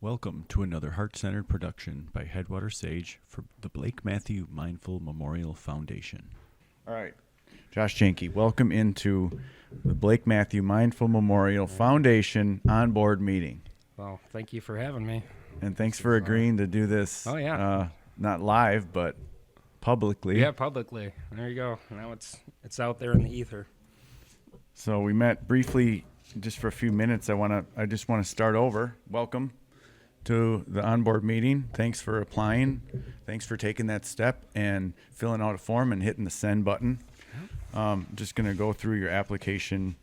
Welcome to another heart-centered production by Headwater Sage for the Blake Matthew Mindful Memorial Foundation. All right, Josh Janke, welcome into the Blake Matthew Mindful Memorial Foundation on-board meeting. Well, thank you for having me. And thanks for agreeing to do this. Oh, yeah. Not live, but publicly. Yeah, publicly. There you go. Now it's out there in the ether. So we met briefly just for a few minutes. I just want to start over. Welcome to the onboard meeting. Thanks for applying. Thanks for taking that step and filling out a form and hitting the send button. Just going to go through your application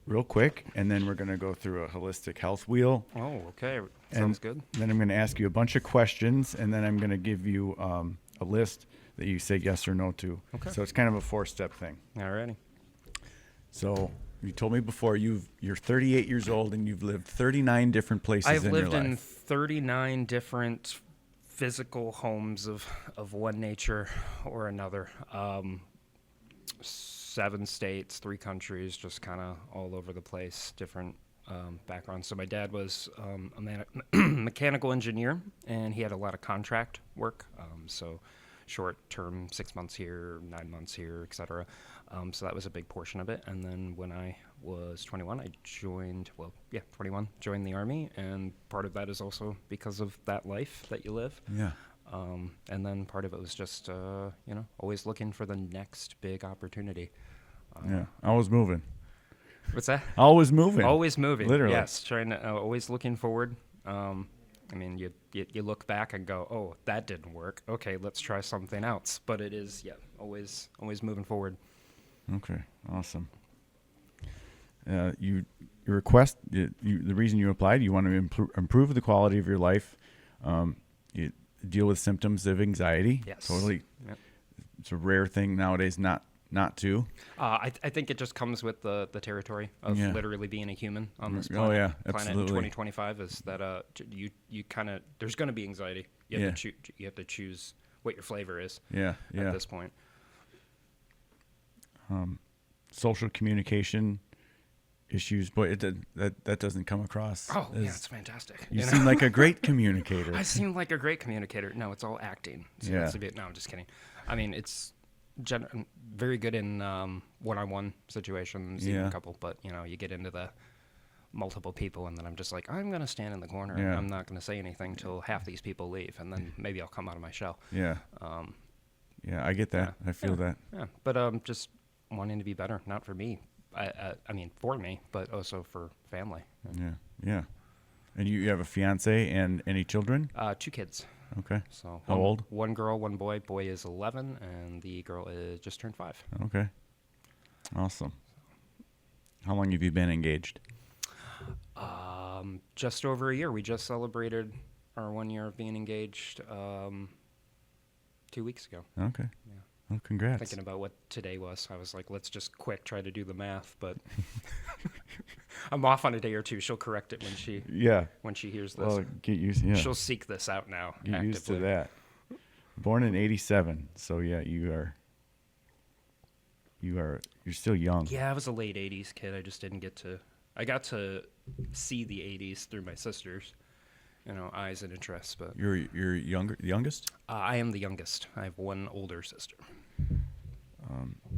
real quick, and then we're going to go through a holistic health wheel. Oh, okay. Sounds good. Then I'm going to ask you a bunch of questions, and then I'm going to give you a list that you say yes or no to. Okay. So it's kind of a 4-step thing. Alrighty. So you told me before you're 38 years old and you've lived 39 different places in your life. I've lived in 39 different physical homes of one nature or another. 7 states, 3 countries, just kind of all over the place, different backgrounds. So my dad was a mechanical engineer, and he had a lot of contract work. So short term, 6 months here, 9 months here, etc. So that was a big portion of it. And then when I was 21, I joined the Army. And part of that is also because of that life that you live. Yeah. And then part of it was just, always looking for the next big opportunity. Yeah. Always moving. What's that? Always moving. Always moving. Literally. Yes. Trying to, always looking forward. You look back and go, oh, that didn't work. Okay, let's try something else. But it is, always moving forward. Okay, awesome. The reason you applied, you want to improve the quality of your life. You deal with symptoms of anxiety. Yes. Totally. Yep. It's a rare thing nowadays not to. I think it just comes with the territory of literally being a human on this planet. Oh, yeah, Planet in absolutely. 2025 is that you kind of, there's going to be anxiety. You have to choose what your flavor is at this point. Social communication issues, boy, that doesn't come across. Oh, it's fantastic. You seem like a great communicator. I seem like a great communicator. No, it's all acting. So Yeah. No, I'm just kidding. I mean, it's very good in one-on-one situations, even a couple, but, you get into the multiple people, and then I'm just like, I'm going to stand in the corner, and I'm not going to say anything till half these people leave, and then maybe I'll come out of my shell. Yeah. I get that. I feel that. Yeah, but just wanting to be better, not for me. For me, but also for family. Yeah. And you have a fiance and any children? 2 kids. Okay. So how old? 1 girl, 1 boy. Boy is 11, and the girl is just turned 5. Okay. Awesome. How long have you been engaged? Just over a year. We just celebrated our 1 year of being engaged 2 weeks ago. Okay. Yeah. Well, congrats. Thinking about what today was. I was like, let's just quick try to do the math, but I'm off on a day or two. She'll correct it when she hears this. Well, get used. Yeah. She'll seek this out now. Get actively. used to that. Born in '87, so yeah, you're still young. Yeah, I was a late '80s kid. I just didn't get to. I got to see the '80s through my sisters, eyes and interests. But You're youngest. I am the youngest. I have 1 older sister.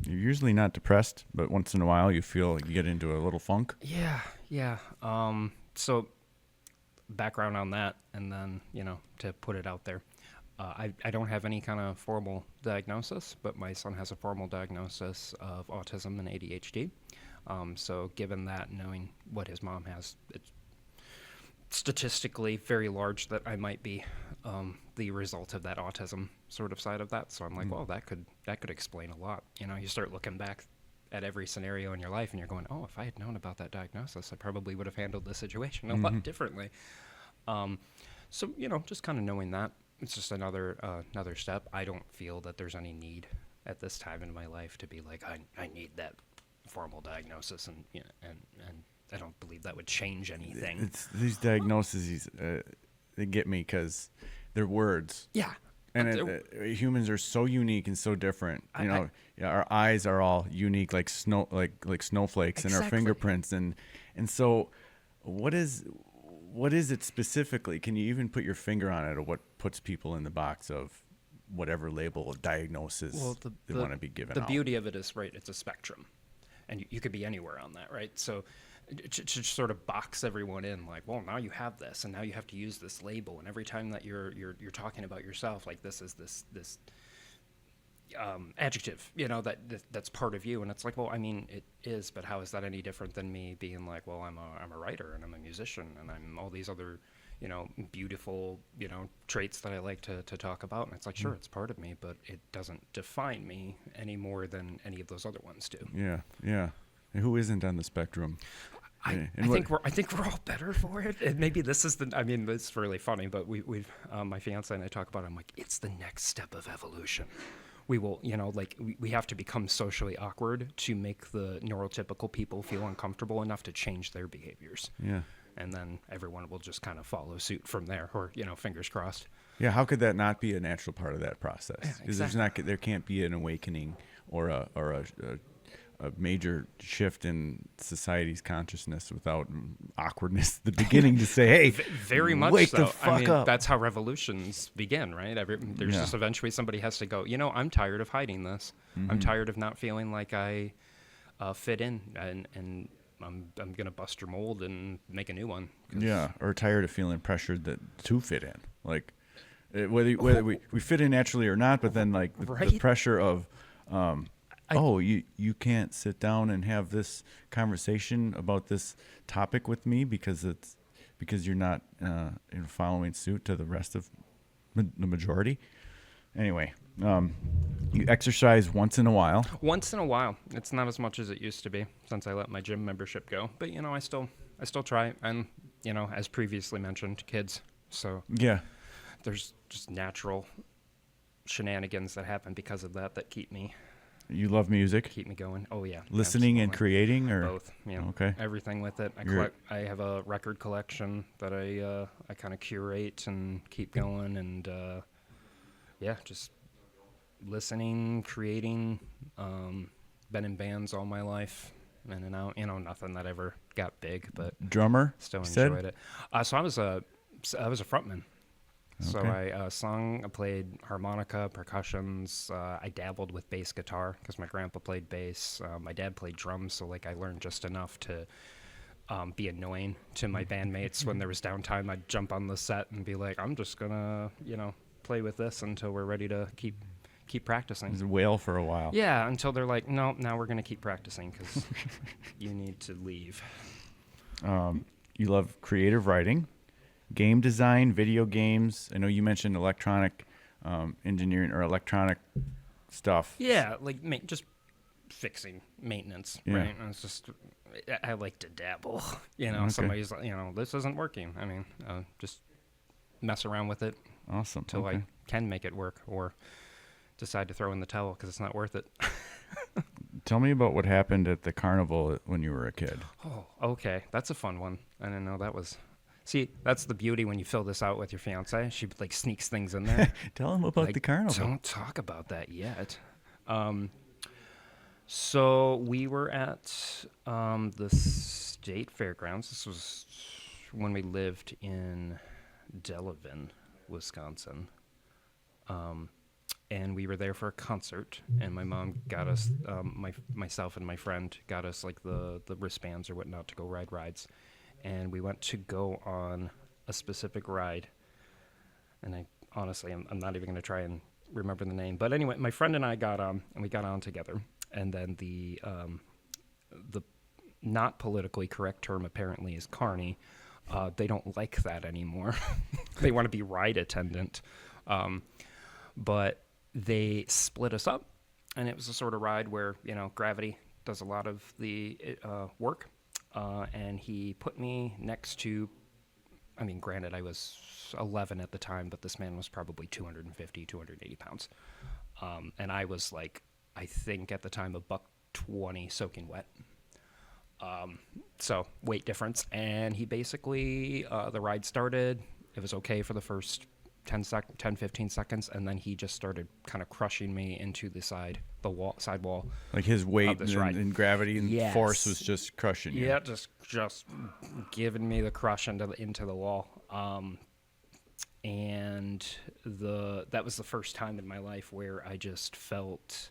You're usually not depressed, but once in a while you feel like you get into a little funk. Yeah. So background on that, and then, to put it out there. I don't have any kind of formal diagnosis, but my son has a formal diagnosis of autism and ADHD. So given that, knowing what his mom has, it's statistically very large that I might be the result of that autism sort of side of that. So I'm like, well, that could explain a lot. You start looking back at every scenario in your life, and you're going, oh, if I had known about that diagnosis, I probably would have handled the situation a lot differently. So just kind of knowing that, it's just another step. I don't feel that there's any need at this time in my life to be like, I need that formal diagnosis, and I don't believe that would change anything. It's these diagnoses, they get me because they're words. Yeah. And humans are so unique and so different. Our eyes are all unique, like snow, like snowflakes, Exactly. and our fingerprints, and so what is what is it specifically? Can you even put your finger on it, or what puts people in the box of whatever label of diagnosis they want to be given the out? beauty of it is, right, it's a spectrum, and you could be anywhere on that, right? So to sort of box everyone in, like, well, now you have this, and now you have to use this label, and every time that you're talking about yourself, like, this is this adjective, that's part of you. And it's like, well, I mean, it is, but how is that any different than me being like, well, I'm a writer, and I'm a musician, and I'm all these other, beautiful, traits that I like to talk about. And it's like, sure, it's part of me, but it doesn't define me any more than any of those other ones do. Yeah. And who isn't on the spectrum? I think we're all better for it. And maybe this is it's really funny, but we've my fiance and I talk about it. I'm like, it's the next step of evolution. We will, we have to become socially awkward to make the neurotypical people feel uncomfortable enough to change their behaviors. Yeah. And then everyone will just kind of follow suit from there, or, fingers crossed. Yeah. How could that not be a natural part of that process? Because exactly. there can't be an awakening or a major shift in society's consciousness without awkwardness at the beginning to say, hey, very much wake so. the fuck up. That's how revolutions begin, right? There's just eventually somebody has to go, I'm tired of hiding this. I'm tired of not feeling like I fit in, and I'm going to bust your mold and make a new one. Yeah, or tired of feeling pressured to fit in. Like, whether we fit in naturally or not, but then, like, the pressure of... you can't sit down and have this conversation about this topic with me because you're not following suit to the rest of the majority. Anyway, you exercise once in a while. Once in a while. It's not as much as it used to be since I let my gym membership go. But I still try. And as previously mentioned, kids. So yeah, there's just natural shenanigans that happen because of that keep me. You love music? Keep me going. Oh, yeah. Listening absolutely. and creating, or both? Okay. Everything with it. I have a record collection that I kind of curate and keep going, and just listening, creating. Been in bands all my life, in and out. Nothing that ever got big, but drummer. Still enjoyed it. So I was a frontman. So Okay. I sung, I played harmonica, percussions. I dabbled with bass guitar because my grandpa played bass. My dad played drums, so I learned just enough to be annoying to my bandmates when there was downtime. I'd jump on the set and be like, I'm just gonna, play with this until we're ready to keep practicing. It was a wail for a while. Yeah, until they're like, no, now we're gonna keep practicing because you need to leave. You love creative writing. Game design, video games. I know you mentioned electronic engineering or electronic stuff. Yeah, just fixing maintenance, right? And it's just, I like to dabble. Okay. Somebody's like, this isn't working. Just mess around with it. Awesome. Until I can make it work, or decide to throw in the towel because it's not worth it. Tell me about what happened at the carnival when you were a kid. Oh, okay. That's a fun one. I didn't know that was... See, that's the beauty when you fill this out with your fiance. She sneaks things in there. Tell him about the carnival. Don't talk about that yet. So we were at the state fairgrounds. This was when we lived in Delavan, Wisconsin. And we were there for a concert, and my mom got us, myself and my friend got us the wristbands or whatnot to go ride rides. And we went to go on a specific ride. And I honestly, I'm not even going to try and remember the name. But anyway, my friend and I got on, and we got on together. And then the not politically correct term apparently is carny. They don't like that anymore. They want to be ride attendant. But they split us up, and it was a sort of ride where, gravity does a lot of the work. And he put me next to, granted, I was 11 at the time, but this man was probably 250, 280 pounds. And I was I think at the time, $120 soaking wet. So weight difference. And he basically, the ride started. It was okay for the first 10, 15 seconds, and then he just started kind of crushing me into the side wall. Like his weight this and, ride. and gravity and Yes. force was just crushing you. Yeah, just giving me the crush into the wall. And that was the first time in my life where I just felt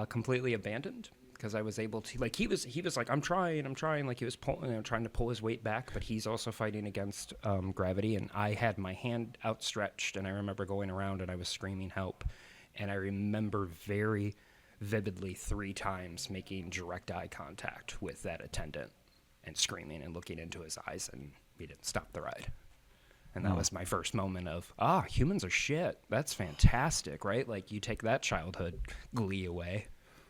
completely abandoned, because I was able to, like, he was like, I'm trying, like he was trying to pull his weight back, but he's also fighting against gravity, and I had my hand outstretched, and I remember going around and I was screaming help, and I remember very vividly 3 times making direct eye contact with that attendant and screaming and looking into his eyes, and he didn't stop the ride. And that was my first moment of, humans are shit. That's fantastic, right? Like, you take that childhood glee away.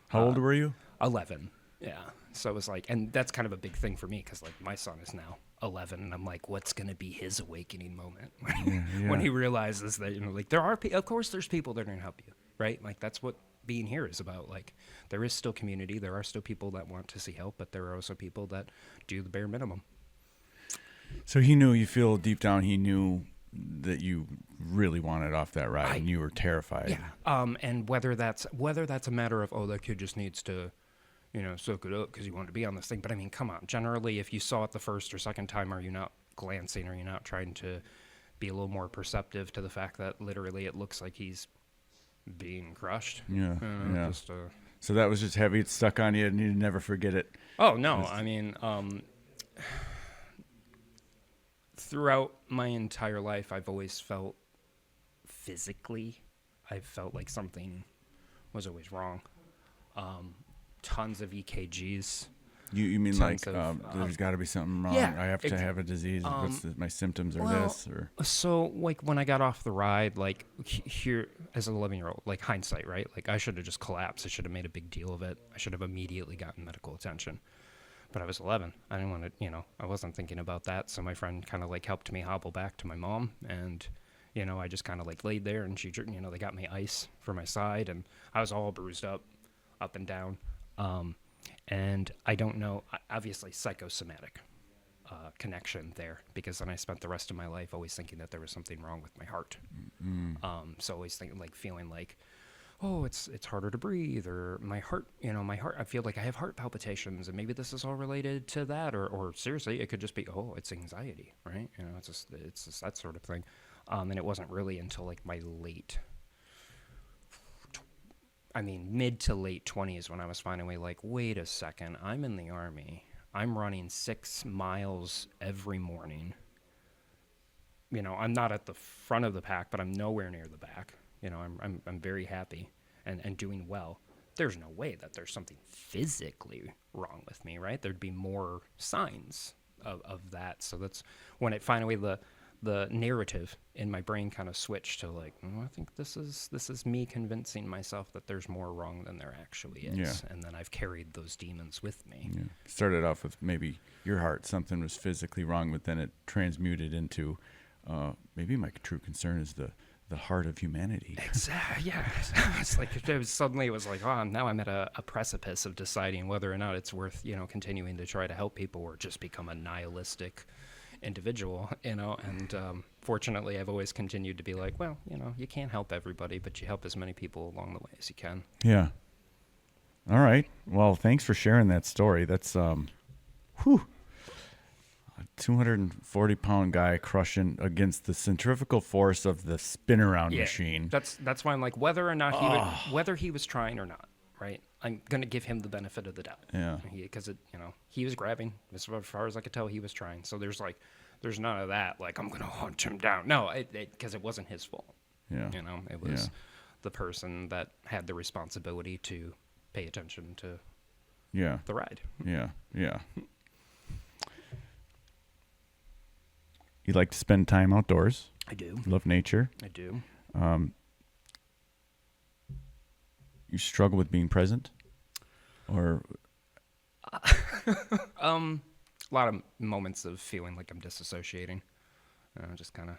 How old were you? 11. Yeah. So it was like, and that's kind of a big thing for me, because, like, my son is now 11, and I'm like, what's going to be his awakening moment when he realizes that, you know, like, of course there's people that are going to help you, right? Like, that's what being here is about. Like, there is still community. There are still people that want to see help, but there are also people that do the bare minimum. So he knew, you feel deep down, he knew that you really wanted off that ride, and you were terrified. Yeah. And whether that's a matter of, that kid just needs to, you know, soak it up because you wanted to be on this thing. But I mean, come on. Generally, if you saw it the first or second time, are you not glancing? Are you not trying to be a little more perceptive to the fact that literally it looks like he's being crushed? Yeah. Yeah. Just, so that was just heavy. It stuck on you, and you never forget it. Oh, no. I mean, throughout my entire life, I've always felt physically, I felt like something was always wrong. Tons of EKGs. You mean Tons like of, there's got to be something wrong? yeah, I have to have a disease. My symptoms are this? Or So, like, when I got off the ride, like, here, as an 11-year-old, like, hindsight, right? Like, I should have just collapsed. I should have made a big deal of it. I should have immediately gotten medical attention. But I was 11. I didn't want to, you know, I wasn't thinking about that. So my friend kind of, like, helped me hobble back to my mom. And, you know, I just kind of, like, laid there, and she, you know, they got me ice for my side. And I was all bruised up and down. And I don't know, obviously psychosomatic connection there, because then I spent the rest of my life always thinking that there was something wrong with my heart. So always thinking, like, feeling like, it's harder to breathe, or my heart, I feel like I have heart palpitations, and maybe this is all related to that, or seriously, it could just be, it's anxiety, right? You know, it's just that sort of thing. And it wasn't really until, like, my mid to late 20s when I was finally like, wait a second, I'm in the Army. I'm running 6 miles every morning. You know, I'm not at the front of the pack, but I'm nowhere near the back. You know, I'm very happy and doing well. There's no way that there's something physically wrong with me, right? There'd be more signs of that. So that's when it finally, the narrative in my brain kind of switched to, like, I think this is me convincing myself that there's more wrong than there actually is. Yeah. And then I've carried those demons with me. yeah. Started off with maybe your heart, something was physically wrong, but then it transmuted into maybe my true concern is the heart of humanity. Exactly. Yeah. It's like suddenly it was like, now I'm at a precipice of deciding whether or not it's worth, you know, continuing to try to help people, or just become a nihilistic individual, you know. And fortunately, I've always continued to be like, well, you know, you can't help everybody, but you help as many people along the way as you can. Yeah. All right. Well, thanks for sharing that story. That's a 240-pound guy crushing against the centrifugal force of the spin around machine. That's why I'm like, whether or not whether he was trying or not, right? I'm gonna give him the benefit of the doubt. Yeah. Because he was grabbing. As far as I could tell, he was trying. So there's none of that. Like, I'm gonna hunt him down. No, because it wasn't his fault. Yeah. You know, it was the person that had the responsibility to pay attention to the ride. Yeah. Yeah. You like to spend time outdoors. I do. Love nature. I do. You struggle with being present, or a lot of moments of feeling like I'm disassociating. Just kind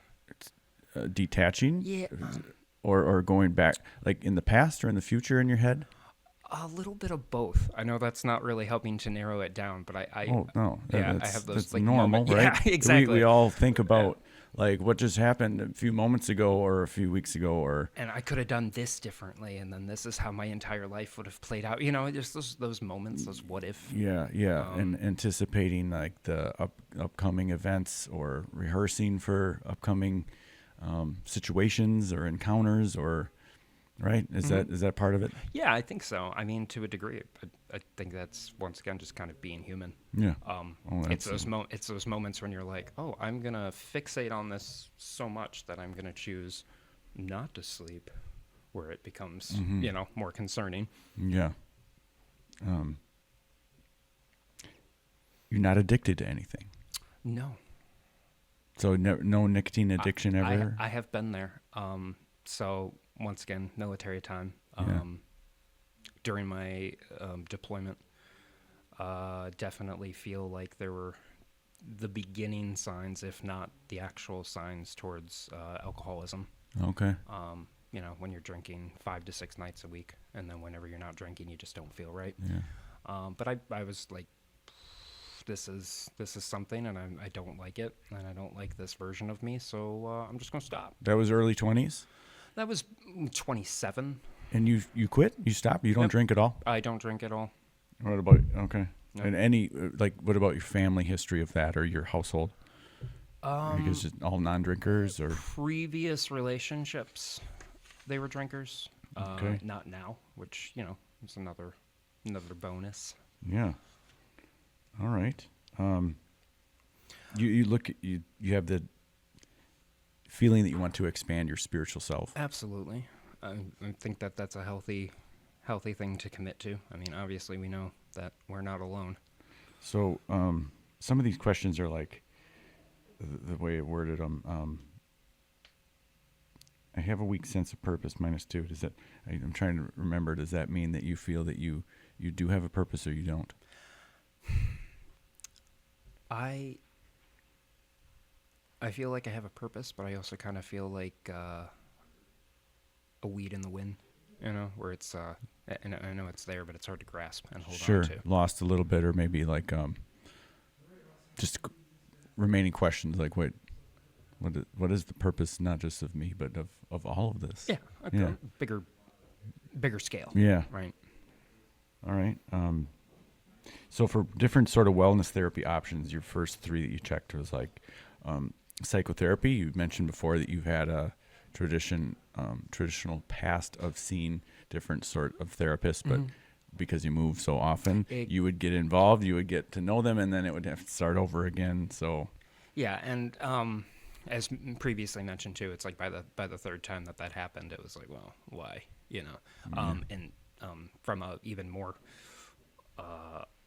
of detaching. Yeah. Or going back, like in the past or in the future in your head. A little bit of both. I know that's not really helping to narrow it down, but I I have those that's like normal, right? Yeah, exactly. We all think about like what just happened a few moments ago or a few weeks ago, or And I could have done this differently, and then this is how my entire life would have played out. Just those moments, those what if. yeah, and anticipating like the upcoming events or rehearsing for upcoming situations or encounters, or right? Is that part of it? Yeah, I think so. I mean, to a degree, I think that's once again just kind of being human. Yeah. It's those moments when you're like, oh, I'm gonna fixate on this so much that I'm gonna choose not to sleep, where it becomes more concerning. Yeah. You're not addicted to anything. No. So no nicotine addiction ever? I have been there. So once again, military time. During my deployment, definitely feel like there were the beginning signs, if not the actual signs, towards alcoholism. Okay. When you're drinking 5 to 6 nights a week, and then whenever you're not drinking, you just don't feel right. Yeah. But I was like, this is something, and I don't like it, and I don't like this version of me, so I'm just gonna stop. That was early 20s? That was 27. And you quit? You stopped? You don't Yep. drink at all? I don't drink at all. What about, okay. Nope. And any, what about your family history of that or your household? Because just all non-drinkers or? Previous relationships, they were drinkers. Okay. Not now, which, is another bonus. Yeah. All right. You have the feeling that you want to expand your spiritual self. Absolutely. I think that's a healthy thing to commit to. I mean, obviously we know that we're not alone. So, some of these questions are like the way it worded them. I have a weak sense of purpose, -2. Does that? I'm trying to remember. Does that mean that you feel that you do have a purpose or you don't? I feel like I have a purpose, but I also kind of feel like a weed in the wind, where it's and I know it's there, but it's hard to grasp and hold on to. Sure, lost a little bit, or maybe like just remaining questions like what is the purpose, not just of me, but of all of this? Yeah, bigger scale. Yeah. Right. All right. So for different sort of wellness therapy options, your first 3 that you checked was like psychotherapy. You mentioned before that you've had a traditional past of seeing different sort of therapists, but because you move so often, you would get involved, you would get to know them, and then it would have to start over again. So yeah, and as previously mentioned too, it's like by the third time that happened, it was like, well, why? And from a even more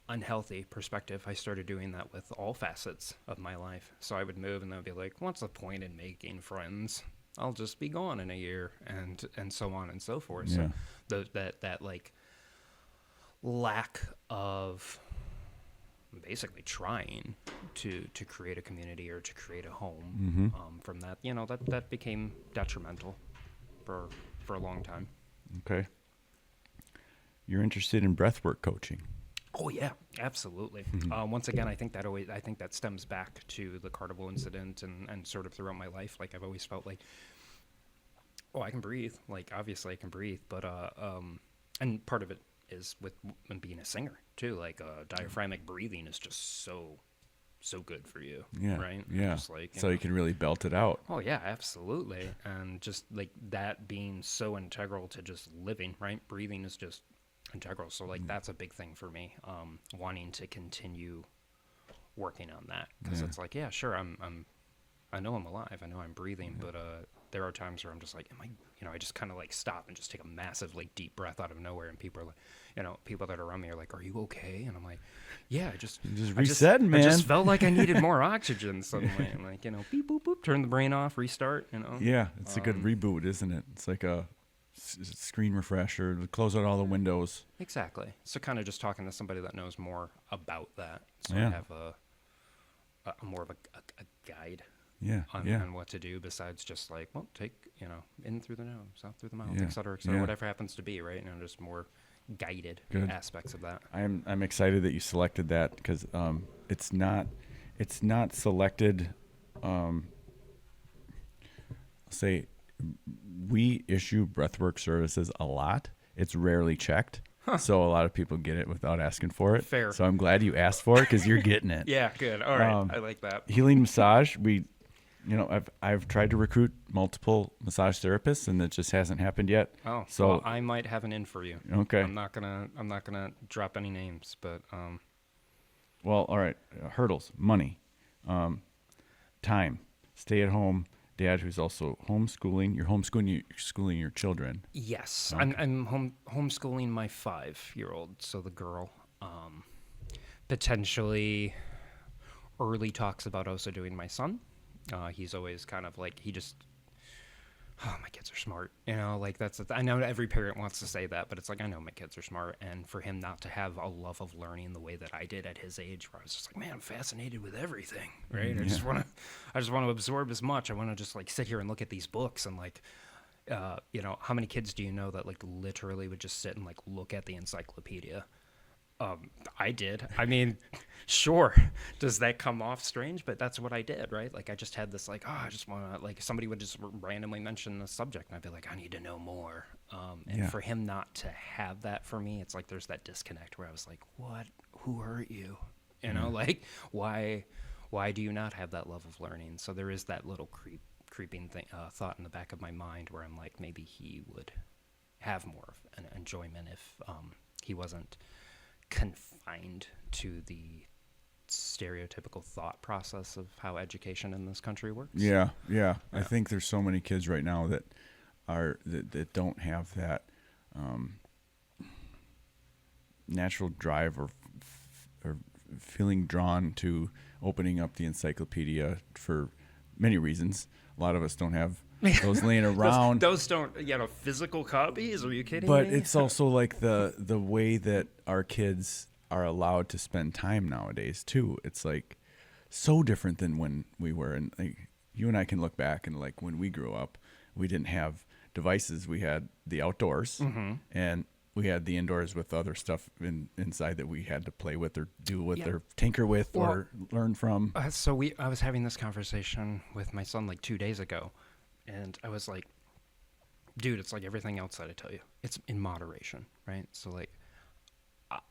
unhealthy perspective, I started doing that with all facets of my life. So I would move, and I'd be like, what's the point in making friends? I'll just be gone in a year, and so on and so forth. Yeah. So that like lack of basically trying to create a community or to create a home, from that, that became detrimental for a long time. Okay. You're interested in breathwork coaching. Oh yeah, absolutely. Once again, I think that stems back to the carnival incident and sort of throughout my life. Like I've always felt like, oh, I can breathe. Like obviously I can breathe, but and part of it is with being a singer too. Like diaphragmatic breathing is just so good for you. Yeah. Right. Yeah. Just like, so you can really belt it out. Oh yeah, absolutely. And just like that being so integral to just living. Right. Breathing is just integral. So like that's a big thing for me, wanting to continue working on that, because it's like, yeah, sure, I know I'm alive, I know I'm breathing, but there are times where I'm just like, am I, I just kind of like stop and just take a massive like deep breath out of nowhere, and people are like, people that are around me are like, are you okay? And I'm like, yeah, I just resetting, man. I just felt like I needed more oxygen suddenly. I'm like, beep boop boop, turn the brain off, restart. Yeah, it's a good reboot, isn't it? It's like a screen refresher, close out all the windows. Exactly. So kind of just talking to somebody that knows more about that, so Yeah. I have a more of a guide on on what to do, besides just like, well, take in through the nose, out through the mouth, Yeah. et cetera, whatever happens to be, right? Just more guided aspects of that. I'm excited that you selected that, because it's not selected say we issue breathwork services a lot. It's rarely checked. So a lot of people get it without asking for it. Fair. So I'm glad you asked for it because you're getting it. Yeah, good. All right. I like that. Healing massage, I've tried to recruit multiple massage therapists and it just hasn't happened yet. Oh, so well, I might have an in for you. Okay. I'm not gonna drop any names, but well, all right. Hurdles, money, time, stay at home dad who's also homeschooling. You're schooling your children. yes, Okay. I'm homeschooling my 5-year-old, so the girl. Potentially early talks about also doing my son. He's always kind of like, my kids are smart, like I know every parent wants to say that, but it's like, I know my kids are smart. And for him not to have a love of learning the way that I did at his age, where I was just like, man, I'm fascinated with everything, right? I just want to absorb as much. I want to just like sit here and look at these books and like, how many kids do you know that like literally would just sit and like look at the encyclopedia? I did. I mean, sure. Does that come off strange? But that's what I did, right? Like, I just had this, like, I just want to, like, somebody would just randomly mention the subject, and I'd be like, I need to know more. And for him not to have that for me, it's like there's that disconnect where I was like, what? Who hurt you? Like, why do you not have that love of learning? So there is that little creeping thought in the back of my mind where I'm like, maybe he would have more of an enjoyment if he wasn't confined to the stereotypical thought process of how education in this country works. Yeah. I think there's so many kids right now that don't have that natural drive or feeling drawn to opening up the encyclopedia for many reasons. A lot of us don't have those laying around. Those don't, physical copies? Are you kidding But me? it's also like the way that our kids are allowed to spend time nowadays too. It's like so different than when we were. And like, you and I can look back and like when we grew up, we didn't have devices. We had the outdoors and we had the indoors with other stuff inside that we had to play with or do with or tinker with or learn from. I was having this conversation with my son like 2 days ago, and I was like, dude, it's like everything else that I tell you. It's in moderation, right? So like,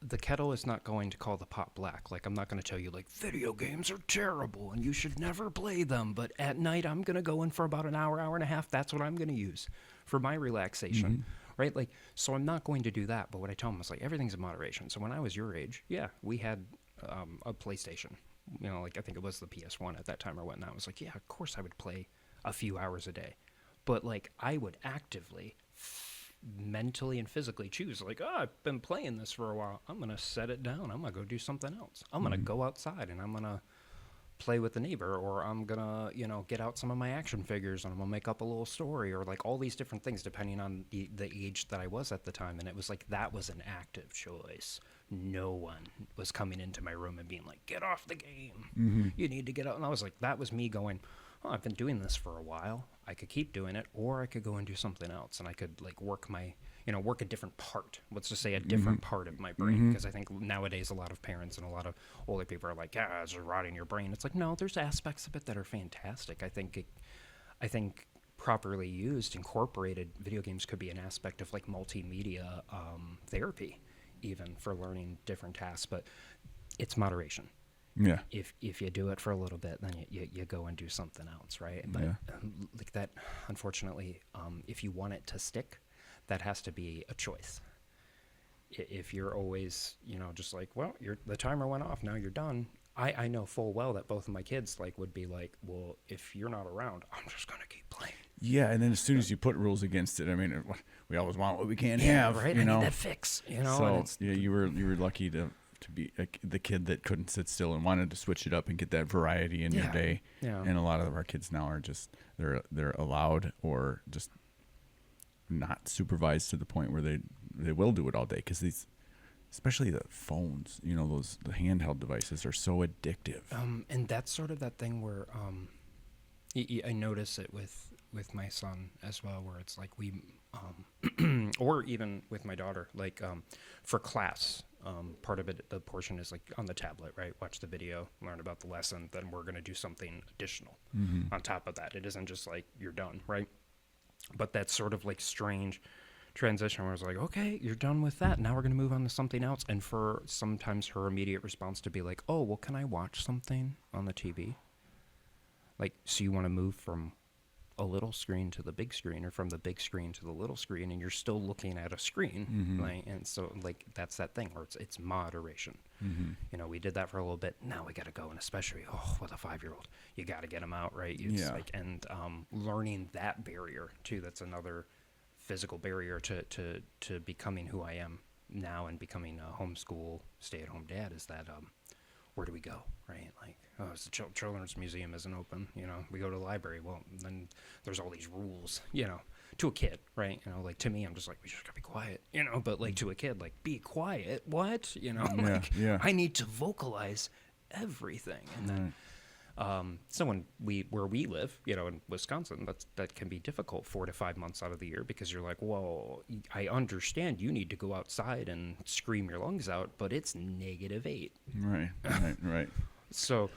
the kettle is not going to call the pot black. Like, I'm not going to tell you like video games are terrible and you should never play them. But at night, I'm going to go in for about an hour, hour and a half. That's what I'm going to use for my relaxation, right? Like, so I'm not going to do that. But what I tell him is like, everything's in moderation. So when I was your age, we had a PlayStation, like I think it was the PS1 at that time or whatnot. I was like, yeah, of course I would play a few hours a day. But like, I would actively mentally and physically choose like, I've been playing this for a while, I'm gonna set it down, I'm gonna go do something else, I'm gonna go outside and I'm gonna play with the neighbor, or I'm gonna get out some of my action figures and I'm gonna make up a little story, or like all these different things depending on the age that I was at the time. And it was like, that was an active choice. No one was coming into my room and being like, get off the game, you need to get out. And I was like, that was me going, I've been doing this for a while. I could keep doing it, or I could go and do something else, and I could like work a different part. Let's just say a different part of my brain, because I think nowadays a lot of parents and a lot of older people are like, it's just rotting your brain. It's like, no, there's aspects of it that are fantastic. I think properly used, incorporated, video games could be an aspect of like multimedia therapy, even for learning different tasks. But it's moderation. Yeah. If you do it for a little bit, then you go and do something else, right? But like that, unfortunately, if you want it to stick, that has to be a choice. If you're always, just like, well, the timer went off, now you're done. I know full well that both of my kids like would be like, well, if you're not around, I'm just gonna keep playing. Yeah, and then as soon as you put rules against it, I mean, we always want what we can't have, right? I need that fix, So you were lucky to be the kid that couldn't sit still and wanted to switch it up and get that variety in your day. Yeah. And a lot of our kids now are just they're allowed or just not supervised to the point where they will do it all day, because these, especially the phones, the handheld devices are so addictive. And that's sort of that thing where I notice it with my son as well, where it's like we or even with my daughter, like for class, Part of it, the portion is like on the tablet, right? Watch the video, learn about the lesson, then we're going to do something additional on top of that. It isn't just like you're done, right? But that's sort of like strange transition where it's like, okay, you're done with that. Now we're going to move on to something else. And for sometimes her immediate response to be like, oh, well, can I watch something on the TV? Like, so you want to move from a little screen to the big screen, or from the big screen to the little screen, and you're still looking at a screen, like, and so like that's that thing where it's moderation. You know, we did that for a little bit. Now we got to go, and especially with a 5-year-old, you got to get them out, right? It's like, and learning that barrier too. That's another physical barrier to becoming who I am now and becoming a homeschool stay-at-home dad. Is that where do we go, right? Like, oh, it's the children's museum isn't open, you know, we go to the library. Well, then there's all these rules, you know, to a kid, right? You know, like to me, I'm just like, we just gotta be quiet, you know, but like to a kid, like, be quiet, what? You know, I need to vocalize everything. And then, so when where we live, you know, in Wisconsin, that can be difficult 4 to 5 months out of the year, because you're like, well, I understand you need to go outside and scream your lungs out, but it's -8. Right. So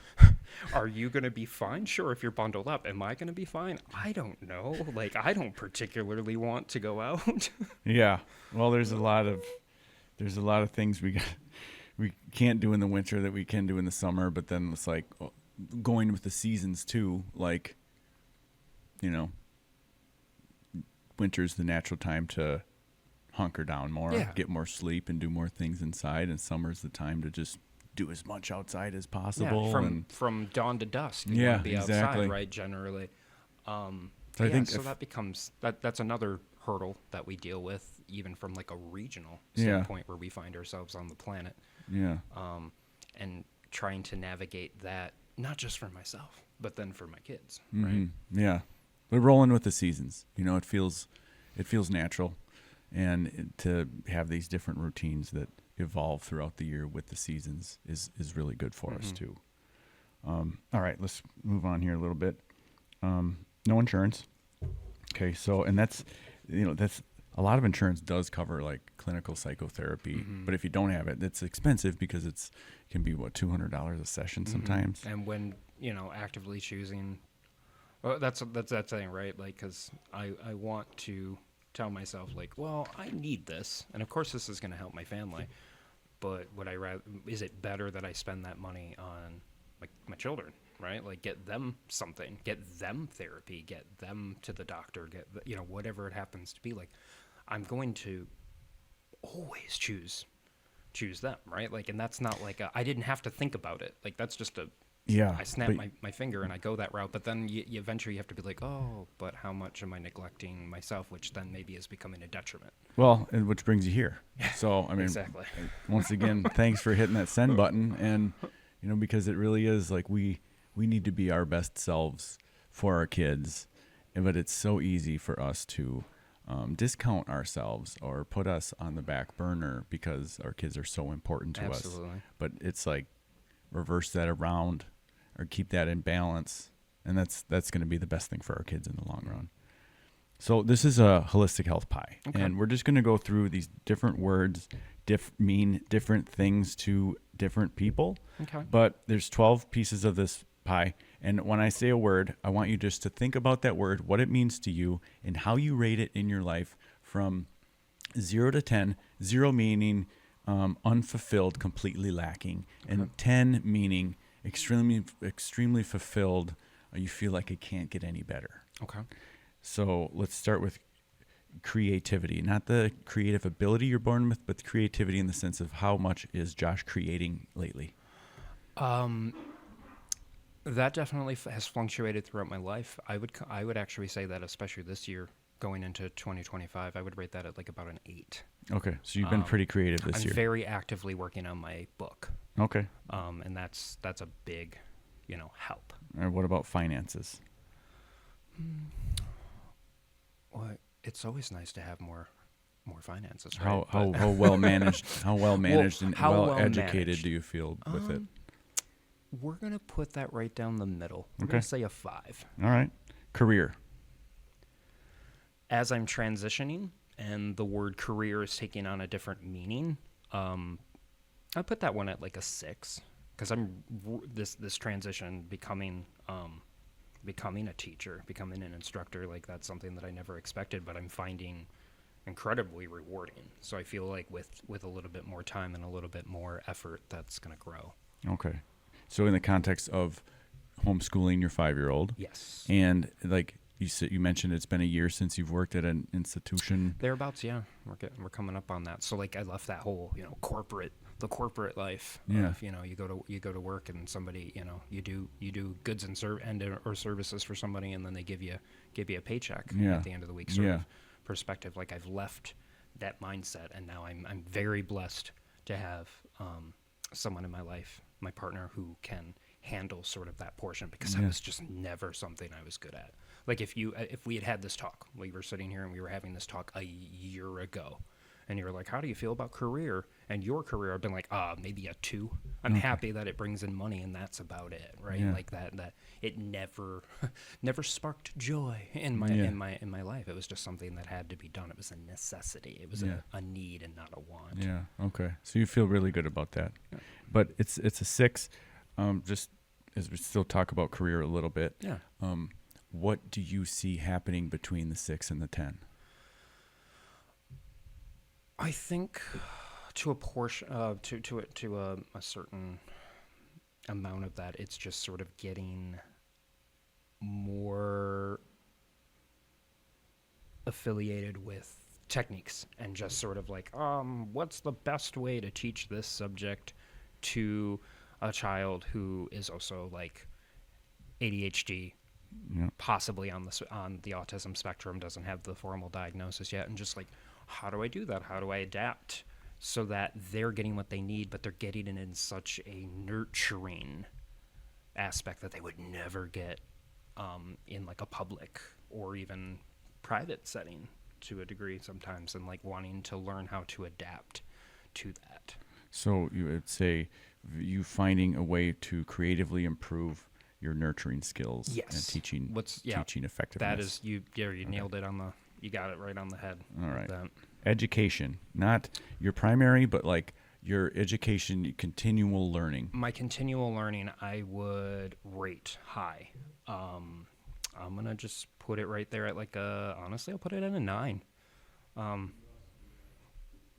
are you going to be fine? Sure, if you're bundled up. Am I going to be fine? I don't know. Like, I don't particularly want to go out. Yeah. Well, there's a lot of things we can't do in the winter that we can do in the summer, but then it's like going with the seasons too. Like, you know, winter's the natural time to hunker down more, get more sleep, and do more things inside, and summer's the time to just do as much outside as possible. Yeah, from dawn to dusk. You want to be outside, right? Generally. I think so. That becomes that's another hurdle that we deal with, even from like a regional standpoint, where we find ourselves on the planet. Yeah. And trying to navigate that, not just for myself, but then for my kids, right? Yeah. We're rolling with the seasons. You know, it feels natural, and to have these different routines that evolve throughout the year with the seasons is really good for us too. All right, let's move on here a little bit. No insurance. Okay, so, and that's a lot of insurance does cover like clinical psychotherapy, but if you don't have it, it's expensive, because it can be $200 a session sometimes. And when, you know, actively choosing, well, that's that thing, right? Like, because I want to tell myself, like, well, I need this, and of course this is going to help my family, but is it better that I spend that money on like my children, right? Like, get them something, get them therapy, get them to the doctor, you know, whatever it happens to be. Like, I'm going to always choose them, right? Like, and that's not like I didn't have to think about it. Like, that's just I snap my finger and I go that route. But then you eventually have to be like, oh, but how much am I neglecting myself, which then maybe is becoming a detriment. Well, and which brings you here. So, I mean, exactly. Once again, thanks for hitting that send button. And, you know, because it really is like we need to be our best selves for our kids. But it's so easy for us to discount ourselves or put us on the back burner because our kids are so important to us. But it's like reverse that around, or keep that in balance, and that's going to be the best thing for our kids in the long run. So this is a holistic health pie, and we're just going to go through these different words mean different things to different people. But there's 12 pieces of this pie, and when I say a word, I want you just to think about that word, what it means to you, and how you rate it in your life from 0 to 10. 0 meaning unfulfilled, completely lacking, and 10 meaning extremely fulfilled. You feel like it can't get any better. So let's start with creativity, not the creative ability you're born with, but the creativity in the sense of how much is Josh creating lately? That definitely has fluctuated throughout my life. I would actually say that, especially this year, going into 2025, I would rate that at like about an 8. Okay, so you've been pretty creative this year. I'm very actively working on my book. Okay. And that's a big, you know, help. And what about finances? Well, it's always nice to have more finances, right? How well managed? How well managed and well educated do you feel with it? We're gonna put that right down the middle. We're gonna say a 5. All right. Career. As I'm transitioning and the word career is taking on a different meaning, I put that one at like a 6 because this transition becoming a teacher, becoming an instructor, like that's something that I never expected, but I'm finding incredibly rewarding. So I feel like with a little bit more time and a little bit more effort, that's going to grow. Okay. So in the context of homeschooling your 5-year-old, Yes. and like you mentioned, it's been a year since you've worked at an institution. Thereabouts, yeah. We're coming up on that. So like I left that whole, the corporate life. Yeah. Of, you go to work and somebody, you do goods and or services for somebody, and then they give you a paycheck Yeah. at the end of the week. Sort Yeah. of perspective. Like I've left that mindset, and now I'm very blessed to have someone in my life, my partner, who can handle sort of that portion, because Yeah. that was just never something I was good at. Like if we had this talk, we were sitting here and we were having this talk a year ago, and you were like, how do you feel about career and your career? I've been like, maybe a 2. I'm happy that it brings in money, and that's about it, right? Yeah. Like that it never sparked joy in my Yeah. in my life. It was just something that had to be done. It was a necessity. It was Yeah. a need and not a want. Yeah. Okay. So you feel really good about that, Yeah. but it's a 6. Just as we still talk about career a little bit. Yeah. What do you see happening between the 6 and the 10? I think to a portion, to a certain amount of that, it's just sort of getting more affiliated with techniques and just sort of like, what's the best way to teach this subject to a child who is also like ADHD, Yeah. possibly on the autism spectrum, doesn't have the formal diagnosis yet, and just like, how do I do that? How do I adapt so that they're getting what they need, but they're getting it in such a nurturing aspect that they would never get in like a public or even private setting to a degree sometimes, and like wanting to learn how to adapt to that. So you would say you finding a way to creatively improve your nurturing skills Yes. and teaching effectiveness. That is, you nailed it you got it right on the head. All right. That. Education, not your primary, but like your education, continual learning. My continual learning, I would rate high. I'm going to just put it right there at like honestly, I'll put it at a 9.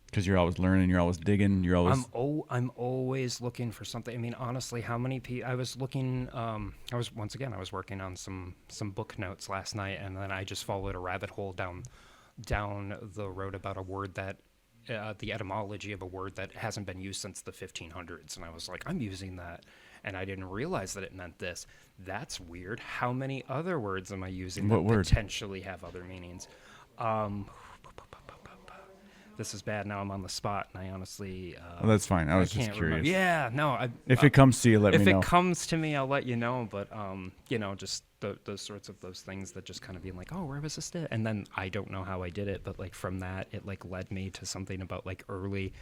Because you're always learning, you're always digging, you're always... I'm always looking for something. I mean, honestly, how many people... I was looking... I was working on some book notes last night, and then I just followed a rabbit hole down the road about a word that... the etymology of a word that hasn't been used since the 1500s. And I was like, I'm using that, and I didn't realize that it meant this. That's weird. How many other words am I using What that word? potentially have other meanings? This is bad. Now I'm on the spot, and I honestly... well, that's fine. I was just can't curious. remember. Yeah, no. If it comes to you, let me know. If it comes to me, I'll let you know. But, just those sorts of those things that just kind of being like, oh, where was this? And then I don't know how I did it, but, like, from that, it, like, led me to something about, like, early...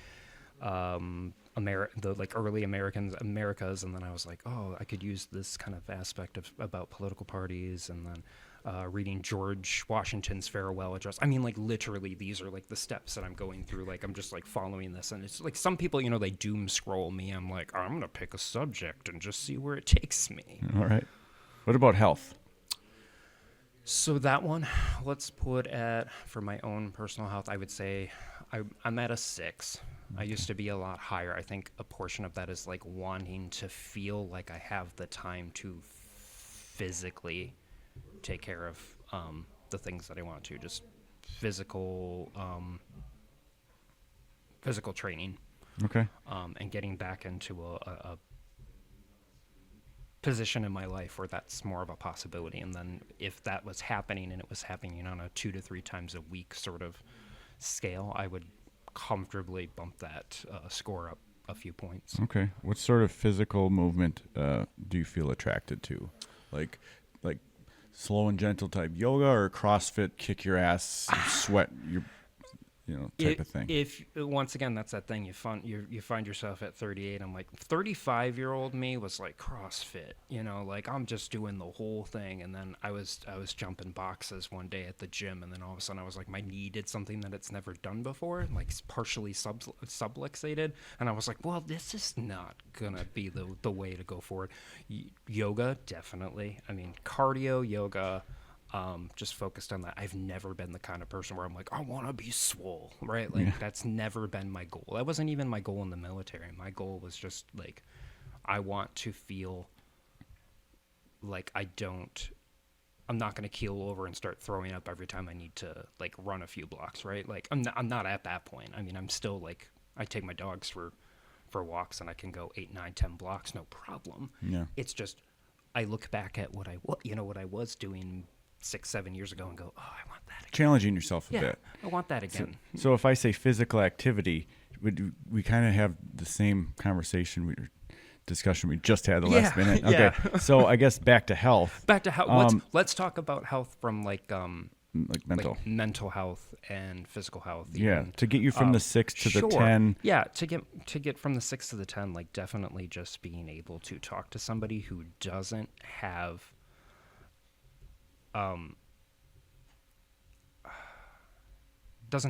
early Americas, and then I was like, oh, I could use this kind of aspect about political parties, and then reading George Washington's farewell address. I mean, like, literally, these are like the steps that I'm going through. Like, I'm just like following this, and it's like some people, they doom scroll me. I'm like, I'm gonna pick a subject and just see where it takes me. All right. What about health? So that one, let's put at, for my own personal health, I would say I'm at a 6. I used to be a lot higher. I think a portion of that is like wanting to feel like I have the time to physically take care of the things that I want to, just physical training. Okay. And getting back into a position in my life where that's more of a possibility. And then if that was happening, and it was happening on a 2 to 3 times a week sort of scale, I would comfortably bump that score up a few points. Okay. What sort of physical movement do you feel attracted to? Like slow and gentle type yoga, or CrossFit, kick your ass, sweat your type of thing. If once again, that's that thing. You find yourself at 38. I'm like 35-year-old me was like CrossFit, like I'm just doing the whole thing. And then I was jumping boxes one day at the gym, and then all of a sudden I was like, my knee did something that it's never done before, like partially subluxated, and I was like, well, this is not gonna be the way to go forward. Yoga, definitely. I mean, cardio, yoga. Just focused on that. I've never been the kind of person where I'm like, I want to be swole, right? Like that's never been my goal. That wasn't even my goal in the military. My goal was just like, I want to feel like I'm not going to keel over and start throwing up every time I need to like run a few blocks, right? Like I'm not at that point. I mean, I'm still like, I take my dogs for walks and I can go 8, 9, 10 blocks, no problem. Yeah. It's just, I look back at what I was doing 6, 7 years ago and go, oh, I want that again. Challenging yourself a bit. I want that again. So if I say physical activity, we kind of have the same discussion we just had the last minute. Okay. Yeah. So I guess back to health. Let's talk about health from like mental. like mental health and physical health. Yeah. Even. To get you from the 6 to the 10. Yeah. To get from the 6 to the 10, like definitely just being able to talk to somebody who doesn't have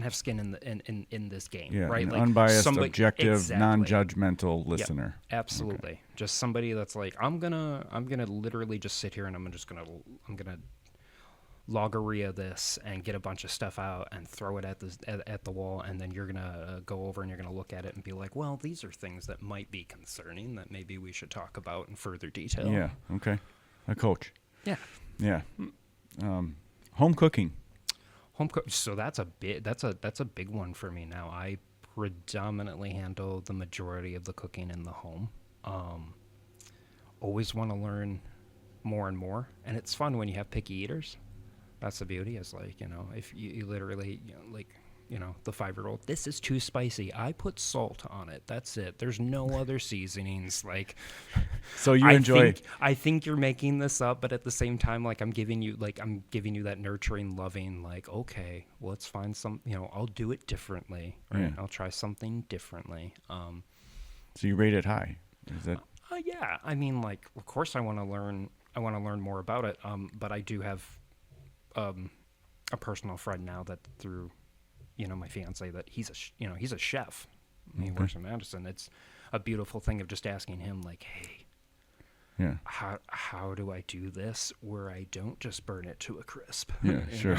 skin in this game, right? An like unbiased, objective, exactly. non-judgmental listener. Yep, absolutely. Okay. Just somebody that's like, I'm gonna literally just sit here and I'm gonna logorrhea this and get a bunch of stuff out and throw it at the wall, and then you're gonna go over and you're gonna look at it and be like, well, these are things that might be concerning that maybe we should talk about in further detail. Yeah. Okay. A coach. Yeah. Yeah. Home cooking. So that's a big one for me now. I predominantly handle the majority of the cooking in the home. Always want to learn more and more, and it's fun when you have picky eaters. That's the beauty. Is like, if you literally, the 5-year-old, this is too spicy. I put salt on it. That's it. There's no other seasonings. Like, so you enjoy. I think you're making this up, but at the same time, like I'm giving you that nurturing, loving, like, okay, well, let's find some. I'll do it differently. Right? Yeah. I'll try something differently. So you rate it high. Is that? Yeah. I mean, like, of course, I want to learn more about it. But I do have a personal friend now that through my fiance, that he's a chef. He works in Madison. It's a beautiful thing of just asking him like, hey, how do I do this where I don't just burn it to a crisp? Yeah, sure.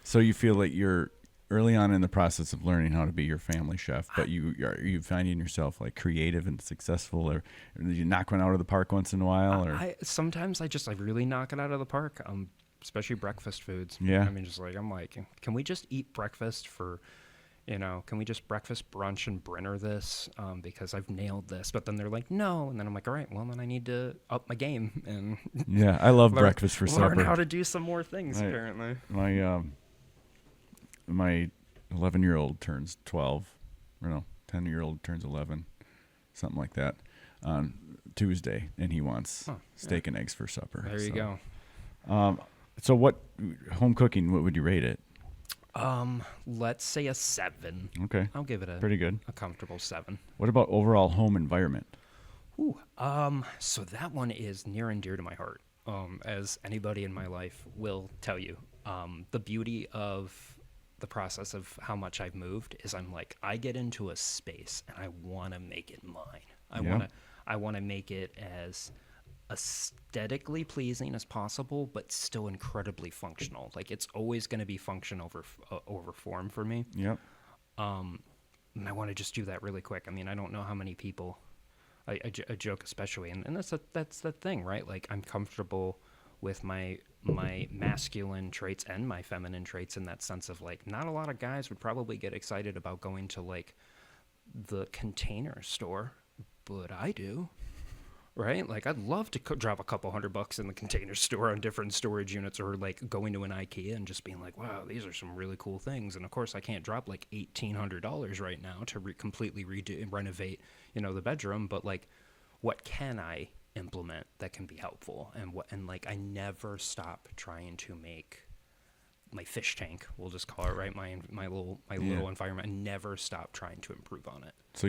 So you feel like you're early on in the process of learning how to be your family chef, but are you finding yourself like creative and successful, or you knock one out of the park once in a while? Or sometimes I really knock it out of the park. Especially breakfast foods. Yeah. I mean, just like, I'm like, can we just eat breakfast for, can we just breakfast, brunch, and Brenner this? Because I've nailed this. But then they're like, no. And then I'm like, all right, well, then I need to up my game. And yeah, I love breakfast for supper. Learn how to do some more things, apparently. My 11-year-old turns 12. Or no, 10-year-old turns 11. Something like that on Tuesday. And he wants steak and eggs for supper. There you go. So what home cooking, what would you rate it? Let's say a 7. Okay. I'll give it pretty good. A comfortable 7. What about overall home environment? So that one is near and dear to my heart. As anybody in my life will tell you. The beauty of the process of how much I've moved is I'm like, I get into a space and I want to make it mine. I want to make it as aesthetically pleasing as possible, but still incredibly functional. Like, it's always going to be function over form for me. Yep. And I want to just do that really quick. I mean, I don't know how many people, I joke especially, and that's the thing, right? Like, I'm comfortable with my masculine traits and my feminine traits in that sense of like, not a lot of guys would probably get excited about going to like the Container Store, but I do. Right? Like, I'd love to drop a couple $100 in the Container Store on different storage units, or like going to an IKEA and just being like, wow, these are some really cool things. And of course I can't drop like $1,800 right now to completely redo and renovate, the bedroom. But like, what can I implement that can be helpful? And like, I never stop trying to make my fish tank, we'll just call it, right? My little environment. I never stop trying to improve on it. So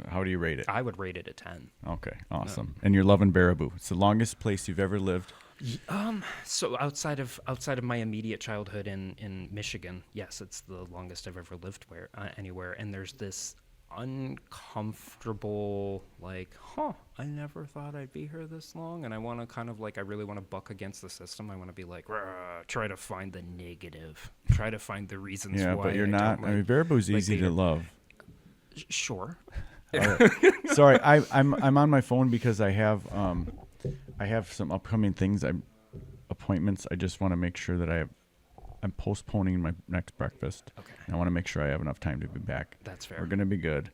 how do you rate it? I would rate it a 10. Okay, awesome. And you're loving Baraboo. It's the longest place you've ever lived. So outside of my immediate childhood in Michigan, yes, it's the longest I've ever lived anywhere. And there's this uncomfortable, like, I never thought I'd be here this long, and I want to kind of like, I really want to buck against the system. I want to be like, try to find the negative, try to find the reasons why. Yeah, but you're not. I mean, Baraboo's easy to love. Sure. Right. Sorry, I'm on my phone because I have some upcoming appointments. I just want to make sure that I'm postponing my next breakfast. Okay. And I want to make sure I have enough time to be back. That's fair. We're going to be good.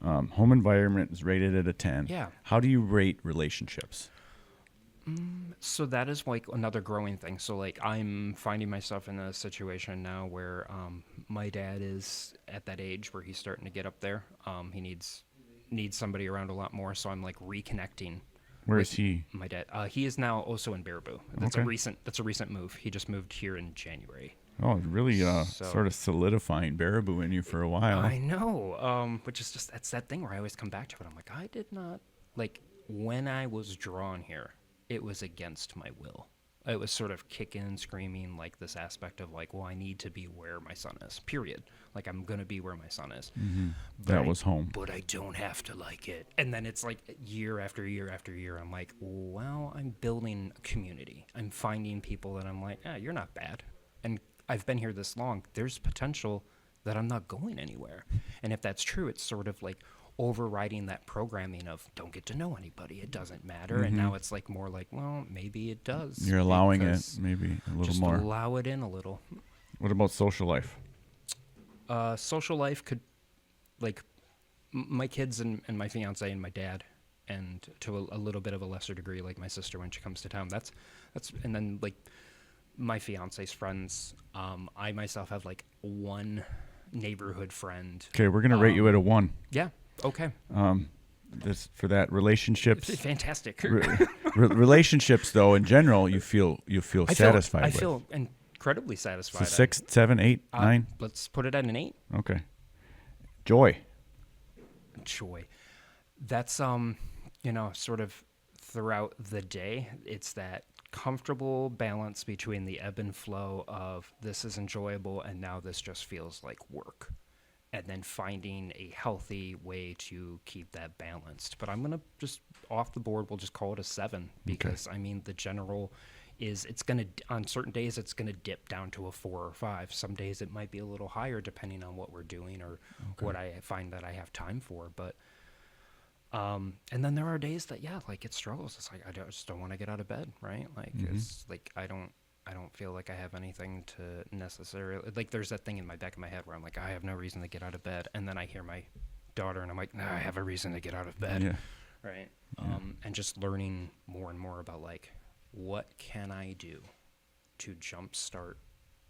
Home environment is rated at a 10. Yeah. How do you rate relationships? So that is like another growing thing. So like I'm finding myself in a situation now where my dad is at that age where he's starting to get up there. He needs somebody around a lot more. So I'm like reconnecting. Where is he? My dad. He is now also in Baraboo. That's a recent move. He just moved here in January. Oh, really sort of solidifying Baraboo in you for a while. I know. Which is just, that's that thing where I always come back to it. I'm like, I did not, like, when I was drawn here, it was against my will. It was sort of kicking and screaming, like this aspect of like, well, I need to be where my son is, period. Like, I'm going to be where my son is. Mm-hmm. That was home. But I don't have to like it. And then it's like year after year after year, I'm like, well, I'm building a community. I'm finding people that I'm like, you're not bad. And I've been here this long. There's potential that I'm not going anywhere. And if that's true, it's sort of like overriding that programming of don't get to know anybody. It doesn't matter. Mm-hmm. And now it's like more like, well, maybe it does. You're allowing it maybe a little just more. Allow it in a little. What about social life? Social life could, like, my kids and my fiance and my dad, and to a little bit of a lesser degree, like my sister when she comes to town. That's and then like my fiance's friends. I myself have like one neighborhood friend. Okay, we're gonna rate you at a 1. Yeah. Okay. This for that relationships. Fantastic. Relationships though, in general, you feel satisfied. I with. feel incredibly satisfied. So 6, 7, 8, 9. Let's put it at an 8. Okay. Joy. That's sort of throughout the day, it's that comfortable balance between the ebb and flow of this is enjoyable and now this just feels like work, and then finding a healthy way to keep that balanced. But I'm gonna just off the board, we'll just call it a 7 because I mean the general is it's gonna, on certain days it's gonna dip down to a 4 or 5. Some days it might be a little higher depending on what we're doing or what I find that I have time for. But and then there are days that like it struggles. It's like I just don't want to get out of bed, right? Like it's like I don't feel like I have anything to necessarily, like there's that thing in my back of my head where I'm like, I have no reason to get out of bed, and then I hear my daughter and I'm like, I have a reason to get out of bed, right? And just learning more and more about like, what can I do to jumpstart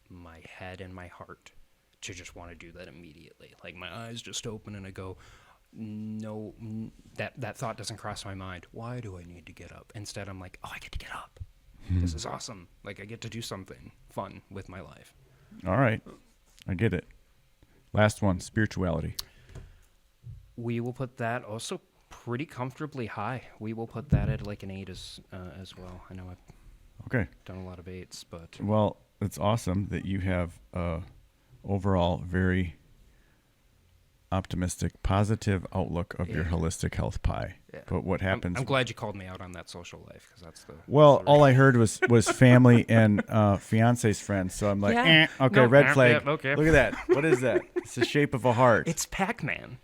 my head and my heart to just want to do that immediately? Like my eyes just open and I go, no, that thought doesn't cross my mind. Why do I need to get up? Instead, I'm like, I get to get up. This is awesome. Like I get to do something fun with my life. All right. I get it. Last one, spirituality. We will put that also pretty comfortably high. We will put that at like an 8 as well. I know I've done a lot of 8s, but well, it's awesome that you have overall very optimistic, positive outlook of your holistic health pie. Yeah. But what happens? I'm glad you called me out on that social life because that's the. Well, all I heard was family and fiance's friends. So I'm like, okay, red flag. Okay. Look at that. What is that? It's the shape of a heart. It's Pac-Man.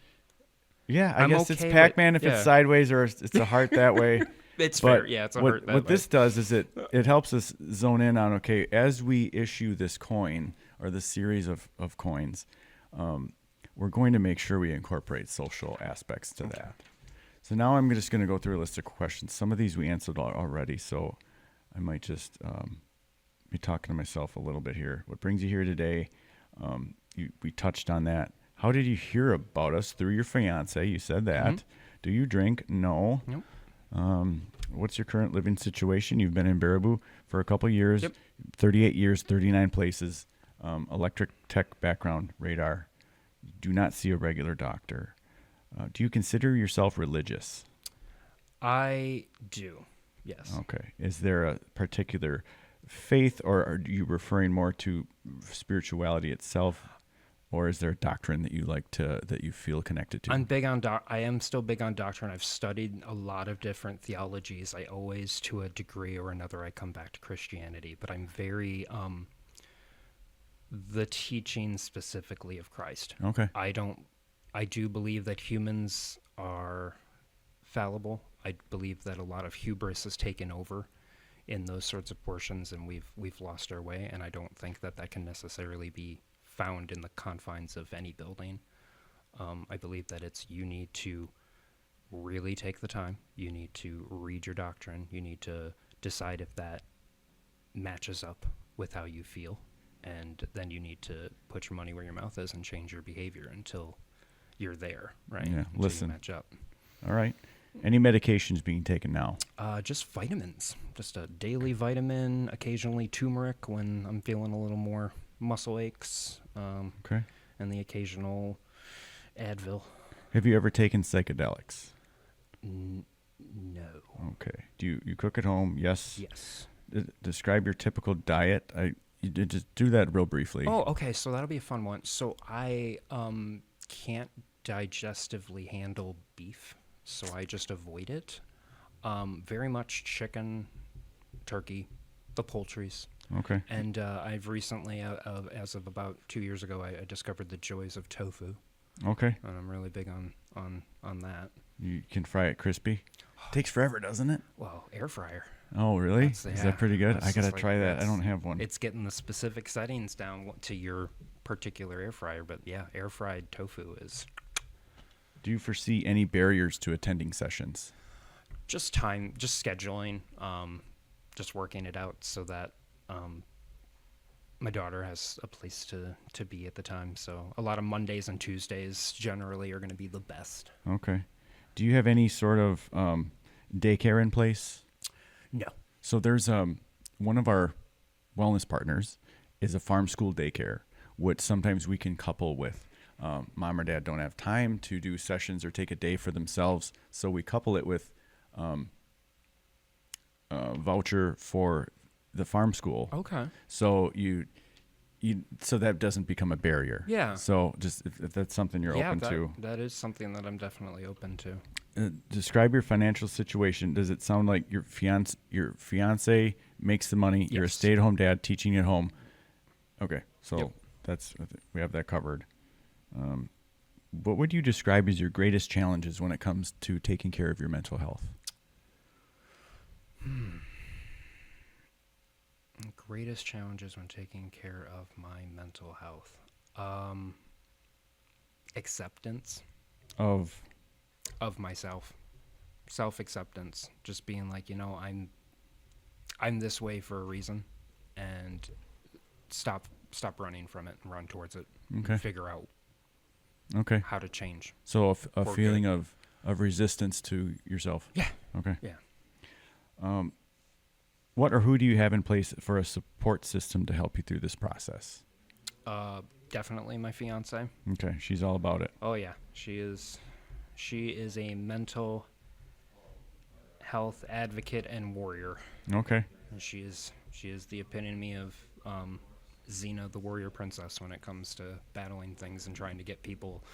Yeah, I guess it's Pac-Man if it's sideways, or it's a heart that way. It's fair. Yeah, it's a heart that way. What this does is it helps us zone in on, okay, as we issue this coin or this series of coins, we're going to make sure we incorporate social aspects to that. So now I'm just going to go through a list of questions. Some of these we answered already, so I might just be talking to myself a little bit here. What brings you here today? We touched on that. How did you hear about us? Through your fiance. You said that. Mm-hmm. Do you drink? No. Nope. What's your current living situation? You've been in Baraboo for a couple years, 38 years, 39 places. electric tech background, radar. You do not see a regular doctor. Do you consider yourself religious? I do. Yes. Okay. Is there a particular faith, or are you referring more to spirituality itself, or is there a doctrine that you feel connected to? I am still big on doctrine. I've studied a lot of different theologies. I always, to a degree or another, I come back to Christianity, but I'm very the teaching specifically of Christ. Okay. I do believe that humans are fallible. I believe that a lot of hubris has taken over in those sorts of portions, and we've lost our way, and I don't think that can necessarily be found in the confines of any building. I believe that you need to really take the time. You need to read your doctrine. You need to decide if that matches up with how you feel, and then you need to put your money where your mouth is and change your behavior until you're there, right? Yeah, Until listen. you match up. All right. Any medications being taken now? Just vitamins. Just a daily vitamin, occasionally turmeric when I'm feeling a little more muscle aches, Okay. and the occasional Advil. Have you ever taken psychedelics? No. Okay. Do you cook at home? Yes. Yes. Describe your typical diet. You did just do that real briefly. Oh, okay. So that'll be a fun one. So I can't digestively handle beef, so I just avoid it. Very much chicken, turkey, the poultries. Okay. And I've recently, as of about 2 years ago, I discovered the joys of tofu, Okay. and I'm really big on that. You can fry it crispy. Takes forever, doesn't it? Well, air fryer. Oh, really? That's- Is yeah, that pretty good? that's I gotta just like- try that. I that's- don't have one. It's getting the specific settings down to your particular air fryer, but yeah, air fried tofu is Do you foresee any barriers to attending sessions? just time, just scheduling, just working it out so that my daughter has a place to be at the time. So a lot of Mondays and Tuesdays generally are going to be the best. Okay. Do you have any sort of daycare in place? No. So there's one of our wellness partners is a farm school daycare, which sometimes we can couple with mom or dad don't have time to do sessions or take a day for themselves. So we couple it with a voucher for the farm school. Okay. So so that doesn't become a barrier. Yeah. So just if that's something you're open to. That is something that I'm definitely open to. Describe your financial situation. Does it sound like your fiance makes the money? You're a Yes. stay-at-home dad teaching at home. Okay, so Yep. we have that covered. What would you describe as your greatest challenges when it comes to taking care of your mental health? Greatest challenges when taking care of my mental health. Acceptance Of myself. Self-acceptance. Just being like, I'm this way for a reason, and stop running from it and run towards it. Okay. Figure out okay, how to change. so a For feeling of resistance to yourself. Yeah. Okay. Yeah. What or who do you have in place for a support system to help you through this process? Definitely my fiance. Okay, she's all about it. Oh yeah, she is a mental health advocate and warrior. Okay. And she is the epitome of Xena, the warrior princess, when it comes to battling things and trying to get people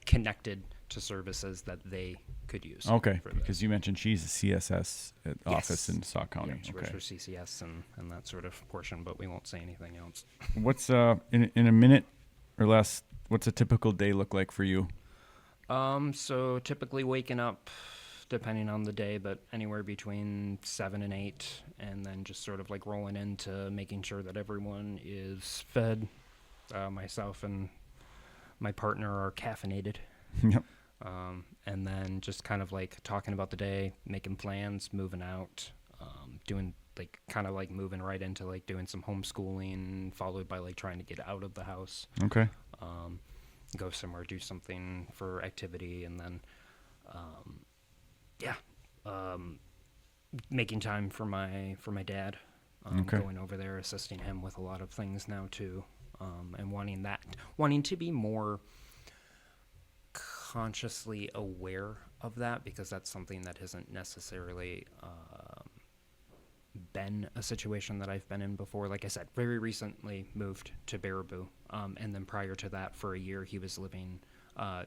connected to services that they could use. Okay, for this. because you mentioned she's a CSS office Yes. in Sauk County. Yeah, she works Okay. for CCS and that sort of portion, but we won't say anything else. What's in a minute or less? What's a typical day look like for you? So typically waking up, depending on the day, but anywhere between 7 and 8, and then just sort of like rolling into making sure that everyone is fed. Myself and my partner are caffeinated. Yep. And then just kind of like talking about the day, making plans, moving out, doing like kind of like moving right into like doing some homeschooling, followed by like trying to get out of the house, Okay. go somewhere, do something for activity, and then, making time for my dad, Okay. going over there, assisting him with a lot of things now too. and wanting to be more consciously aware of that, because that's something that hasn't necessarily been a situation that I've been in before. Like I said, very recently moved to Baraboo, and then prior to that, for a year, he was living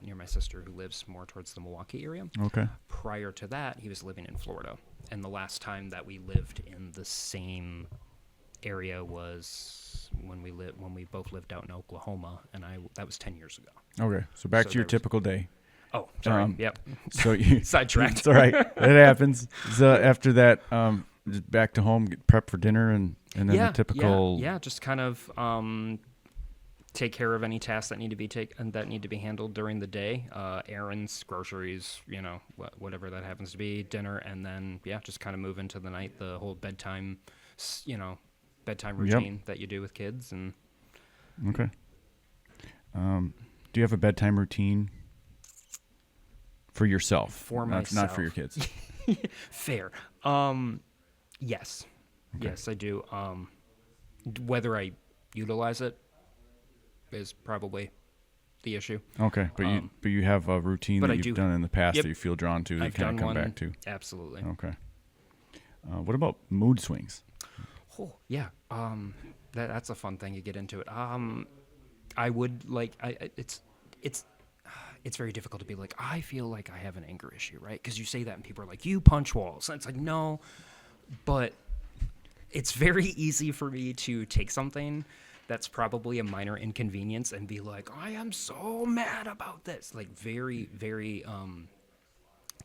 near my sister, who lives more towards the Milwaukee area. Okay. Prior to that, he was living in Florida, and the last time that we lived in the same area was when we both lived out in Oklahoma, and that was 10 years ago. Okay. So back So to your there was- typical day. Oh, sorry. Yep. So you Sidetracked. It's all right. It happens. So after that, just back to home, get prep for dinner, and then the typical. Yeah. Just kind of take care of any tasks that need to be handled during the day. Errands, groceries, whatever that happens to be, dinner, and then just kind of move into the night. The whole bedtime routine that you do with kids. And Okay. Do you have a bedtime routine for yourself? For not myself. for your kids. Fair. Yes. Okay. Yes, I do. Whether I utilize it is probably the issue. Okay, but you have a routine but that I you've do- done in the past Yep. that you feel drawn to that you I've kind done of come one. back to. Absolutely. Okay. What about mood swings? Oh, yeah. That's a fun thing to get into it. I would like. It's very difficult to be like, I feel like I have an anger issue, right? Because you say that and people are like, you punch walls. And it's like, no, but it's very easy for me to take something that's probably a minor inconvenience and be like, I am so mad about this. Like very, very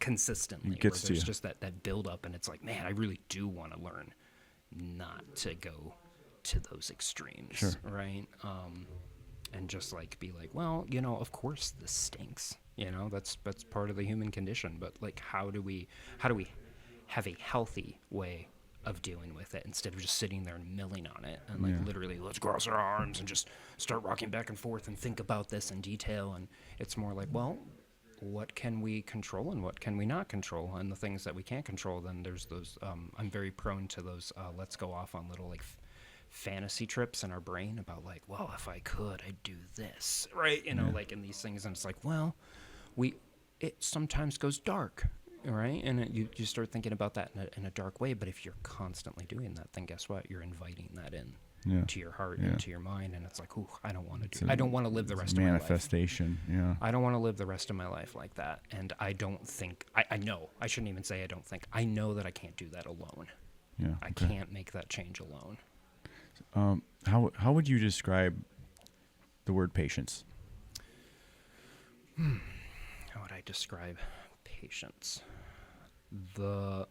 consistently. It gets where to there's you. just that build up, and it's like, man, I really do want to learn not to go to those extremes, Sure. right? And just like be like, well, of course this stinks. That's part of the human condition. But like, how do we have a healthy way of dealing with it instead of just sitting there and milling on it and like literally let's cross our arms and just start rocking back and forth and think about this in detail? And it's more like, well, what can we control and what can we not control? And the things that we can't control, then there's those. I'm very prone to those. Let's go off on little like fantasy trips in our brain about like, well, if I could, I'd do this, right? Like in these things, and it's like, well, it sometimes goes dark, right? And you start thinking about that in a dark way. But if you're constantly doing that, then guess what? You're inviting that in to your heart and to your mind, and it's like, ooh, I don't want to do. I don't want to live the rest of my life. Manifestation. Yeah. I don't want to live the rest of my life like that, and I don't think I know. I shouldn't even say I don't think. I know that I can't do that alone. Yeah. I okay. can't make that change alone. How would you describe the word patience? How would I describe patience? The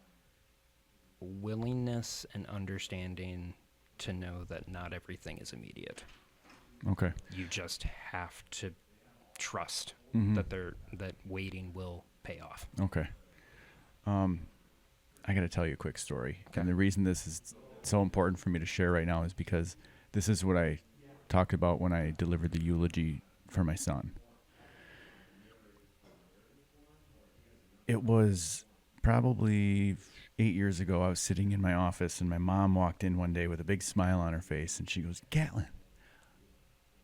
willingness and understanding to know that not everything is immediate. Okay. You just have to trust Mm-hmm. that waiting will pay off. Okay. I got to tell you a quick story. Okay. And the reason this is so important for me to share right now is because this is what I talked about when I delivered the eulogy for my son. It was probably 8 years ago. I was sitting in my office, and my mom walked in one day with a big smile on her face, and she goes, Gatlin,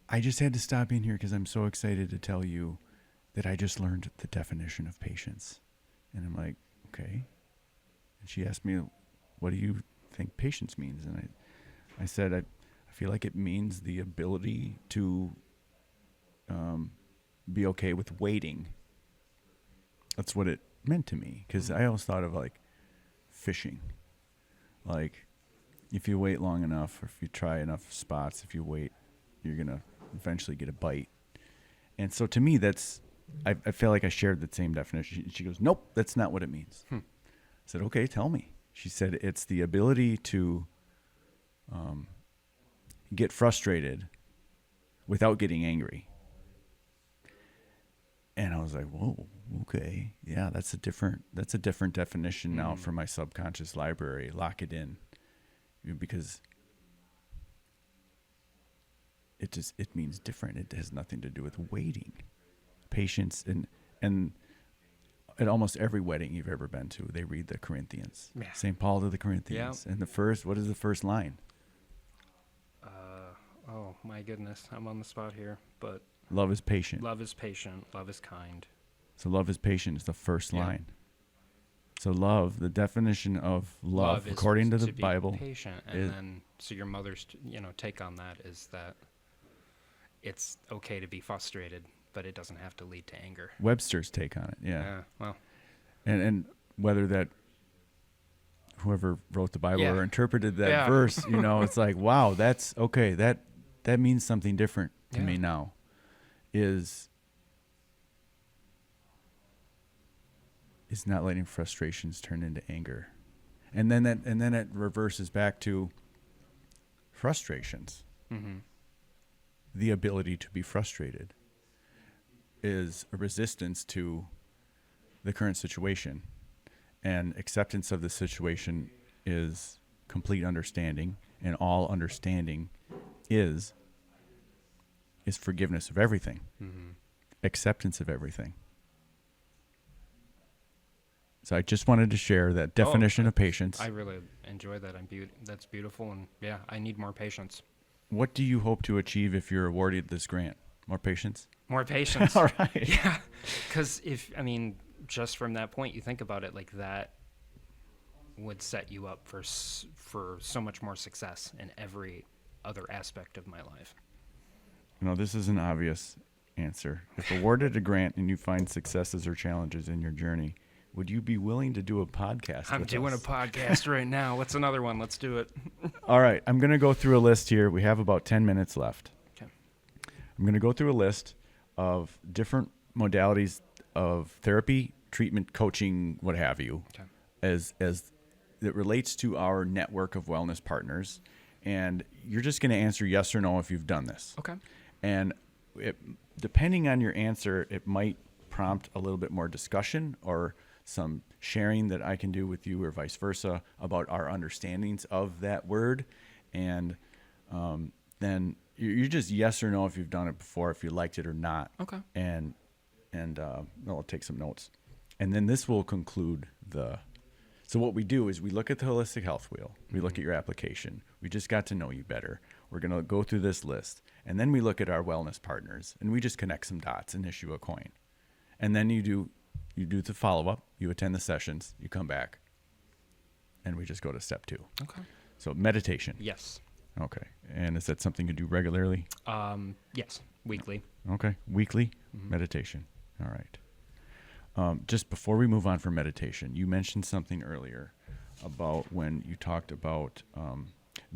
I just had to stop in here because I'm so excited to tell you that I just learned the definition of patience. And I'm like, okay. And she asked me, what do you think patience means? And I said, I feel like it means the ability to be okay with waiting. That's what it meant to me, because I always thought of like fishing. Like if you wait long enough, or if you try enough spots, if you wait, you're going to eventually get a bite. And so to me, I feel like I shared the same definition. She goes, nope, that's not what it means. I said, okay, tell me. She said, it's the ability to get frustrated without getting angry. And I was like, whoa, okay. Yeah, that's a different definition now for my subconscious library. Lock it in. Because it means different. It has nothing to do with waiting. Patience, and at almost every wedding you've ever been to, they read the Corinthians. Yeah. St. Paul to the Corinthians. And what is the first line? my goodness, I'm on the spot here, but Love is patient. love is patient, love is kind. So love is patient is the first Yeah. line. So love, the definition of love is according to the be Bible. patient, and is- then so your mother's take on that is that it's okay to be frustrated, but it doesn't have to lead to anger. Webster's take on it. Yeah. Well, And whether that whoever wrote the Bible Yeah. or interpreted that Yeah. verse, it's like, wow, that's okay. That means something different to Yeah. me now. Is not letting frustrations turn into anger. And then it reverses back to frustrations. mm-hmm. The ability to be frustrated is a resistance to the current situation, and acceptance of the situation is complete understanding, and all understanding is forgiveness of everything, Mm-hmm. acceptance of everything. So I just wanted to share that definition of patience. I really enjoy that. That's beautiful, and yeah, I need more patience. What do you hope to achieve if you're awarded this grant? More patience? More patience. All right. Yeah, because just from that point, you think about it, like that would set you up for so much more success in every other aspect of my life. This is an obvious answer. If awarded a grant and you find successes or challenges in your journey, would you be willing to do a podcast? I'm with doing us? a podcast right now. What's another one? Let's do it. All right. I'm going to go through a list here. We have about 10 minutes left. Okay. I'm going to go through a list of different modalities of therapy, treatment, coaching, what have you, Okay. as it relates to our network of wellness partners. And you're just going to answer yes or no if you've done this. Okay. And depending on your answer, it might prompt a little bit more discussion or some sharing that I can do with you or vice versa about our understandings of that word. And then you just yes or no if you've done it before, if you liked it or not. Okay. And I'll take some notes. And then this will conclude so what we do is we look at the holistic health wheel. We look at your application. We just got to know you better. We're going to go through this list. And then we look at our wellness partners and we just connect some dots and issue a coin. And then you do the follow-up. You attend the sessions. You come back. And we just go to step 2. Okay. So meditation. Yes. Okay. And is that something you do regularly? Yes. Weekly. Okay. Weekly Mm-hmm. meditation. All right. Just before we move on from meditation, you mentioned something earlier about when you talked about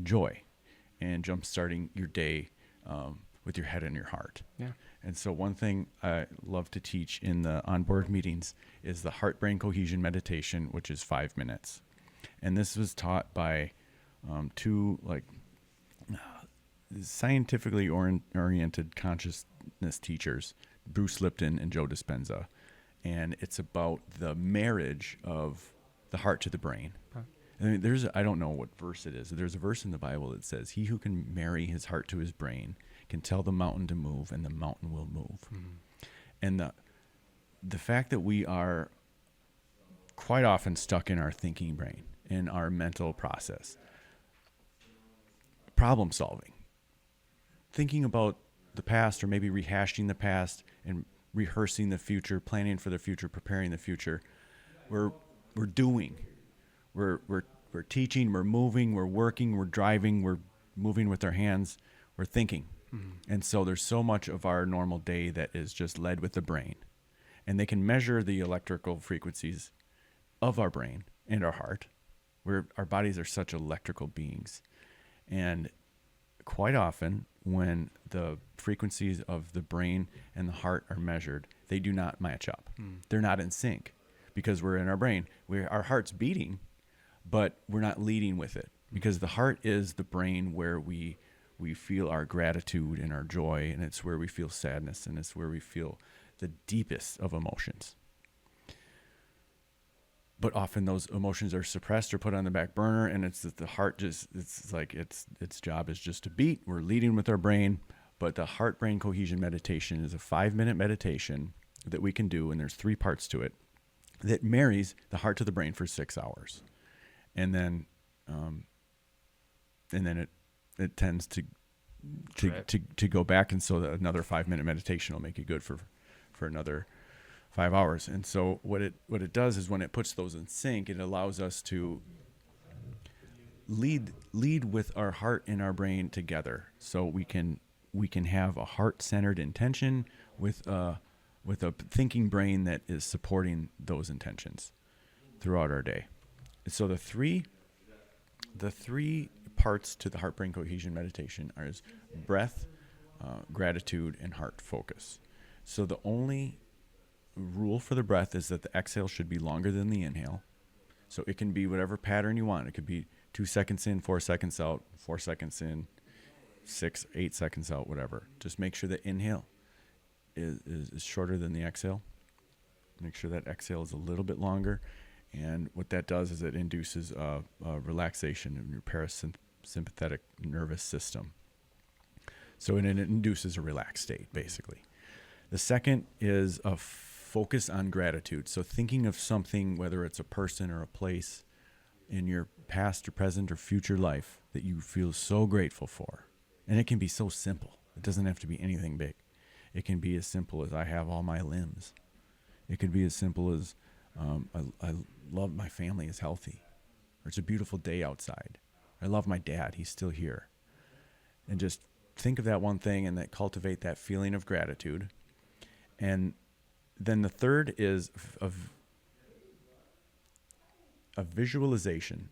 joy and jump-starting your day with your head and your heart. Yeah. And so one thing I love to teach in the onboard meetings is the heart-brain cohesion meditation, which is 5 minutes. And this was taught by two scientifically oriented consciousness teachers, Bruce Lipton and Joe Dispenza. And it's about the marriage of the heart to the brain. Okay. I mean, I don't know what verse it is. There's a verse in the Bible that says, "He who can marry his heart to his brain can tell the mountain to move, and the mountain will move." Mm-hmm. And the fact that we are quite often stuck in our thinking brain, in our mental process, problem solving, thinking about the past or maybe rehashing the past and rehearsing the future, planning for the future, preparing the future. We're doing. We're teaching, we're moving, we're working, we're driving, we're moving with our hands, we're thinking. Mm-hmm. And so there's so much of our normal day that is just led with the brain. And they can measure the electrical frequencies of our brain and our heart. Our bodies are such electrical beings. And quite often, when the frequencies of the brain and the heart are measured, they do not match up. They're not in sync because we're in our brain. Our heart's beating, but we're not leading with it because the heart is the brain where we feel our gratitude and our joy, and it's where we feel sadness, and it's where we feel the deepest of emotions. But often those emotions are suppressed or put on the back burner, and it's that the heart it's like its job is just to beat. We're leading with our brain, but the heart-brain cohesion meditation is a 5-minute meditation that we can do, and there's 3 parts to it, that marries the heart to the brain for 6 hours. And then it tends to to go back, and so that another 5-minute meditation will make you good for another 5 hours. And so what it does is when it puts those in sync, it allows us to lead with our heart and our brain together, so we can have a heart-centered intention with a thinking brain that is supporting those intentions throughout our day. So the three parts to the heart-brain cohesion meditation are breath, gratitude, and heart focus. So the only rule for the breath is that the exhale should be longer than the inhale. So it can be whatever pattern you want. It could be 2 seconds in, 4 seconds out, 4 seconds in, 6, 8 seconds out, whatever. Just make sure the inhale is shorter than the exhale. Make sure that exhale is a little bit longer. And what that does is it induces a relaxation in your parasympathetic nervous system. So it induces a relaxed state, basically. The second is a focus on gratitude. So thinking of something, whether it's a person or a place in your past or present or future life that you feel so grateful for. And it can be so simple. It doesn't have to be anything big. It can be as simple as I have all my limbs. It could be as simple as I love my family is healthy. Or it's a beautiful day outside. I love my dad. He's still here. And just think of that one thing and that cultivate that feeling of gratitude. And then the third is a visualization,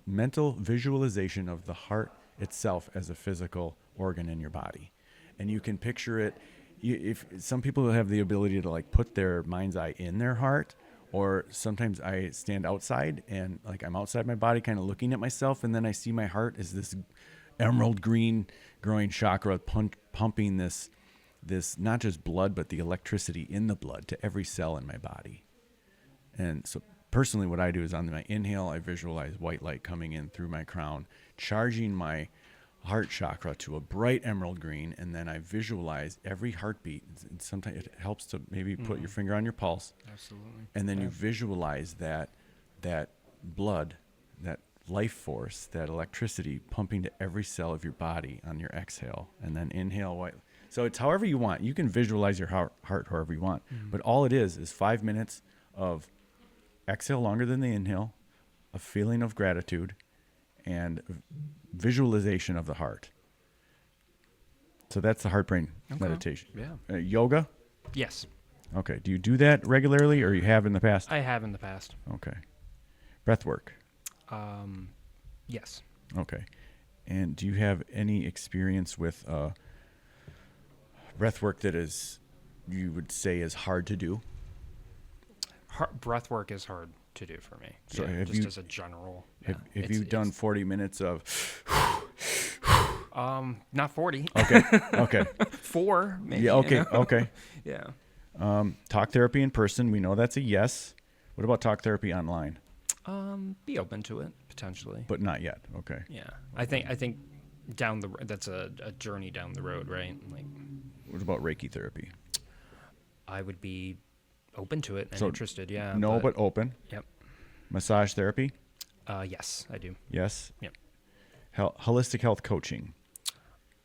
mental visualization of the heart itself as a physical organ in your body. And you can picture it. If some people have the ability to like put their mind's eye in their heart, or sometimes I stand outside and like I'm outside my body kind of looking at myself, and then I see my heart as this emerald green growing chakra pumping this not just blood, but the electricity in the blood to every cell in my body. And so personally what I do is on my inhale, I visualize white light coming in through my crown, charging my heart chakra to a bright emerald green, and then I visualize every heartbeat. And sometimes it helps to maybe put your finger on your pulse. Absolutely. And then you visualize that blood, that life force, that electricity pumping to every cell of your body on your exhale, and then inhale white. So it's however you want. You can visualize your heart however you want. But all it is 5 minutes of exhale longer than the inhale, a feeling of gratitude, and visualization of the heart. So that's the heart-brain meditation. Yeah. Yoga? Yes. Okay. Do you do that regularly, or you have in the past? I have in the past. Okay. Breath work? Yes. Okay. And do you have any experience with breath work that is, you would say, is hard to do? Breath work is hard to do for me. So yeah, have just you, as a general. have you done 40 minutes of? Not 40. Okay. Okay. 4 maybe. Yeah. Okay. You know? Okay. Yeah. Talk therapy in person. We know that's a yes. What about talk therapy online? Be open to it potentially, But not yet. Okay. yeah. I think down that's a journey down the road, right? Like, What about Reiki therapy? I would be open to it and So, interested. Yeah. No, but open. Yep. Massage therapy? Yes, I do. Yes. Yep. Holistic health coaching.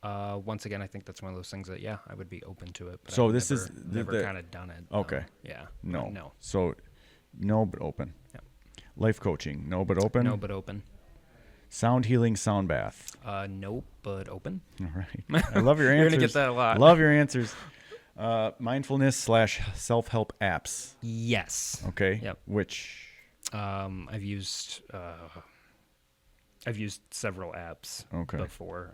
Once again, I think that's one of those things that I would be open to it. But So I've this never, is never kind of done it. Okay. Yeah. No. No. So no, but open. Yep. Life coaching. No, but open. No, but open. Sound healing sound bath. Nope, but open. All right. I love your answers. You're gonna get that a lot. Love your answers. Mindfulness / self-help apps. Yes. Okay. Yep. Which? I've used several apps before.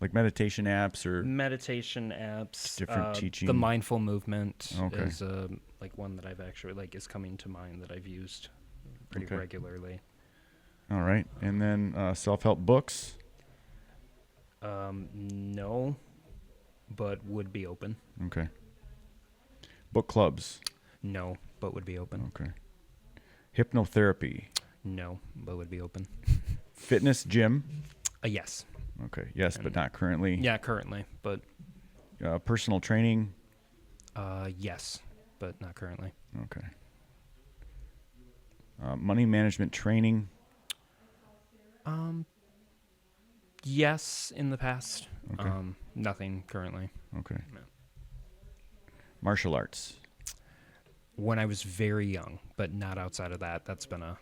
Like meditation apps or Meditation apps. different teaching. The mindful movement Okay. is like one that I've actually is coming to mind that I've used pretty Okay. regularly. All right. And then self-help books. No, but would be open. Okay. Book clubs. No, but would be open. Okay. Hypnotherapy. No, but would be open. Fitness gym. Yes. Okay. Yes, but not currently. Yeah, currently, but Personal training. yes, but not currently. Okay. Money management training. Yes, in the past. Okay. Nothing currently. Okay. No. Martial arts. When I was very young, but not outside of that. That's been a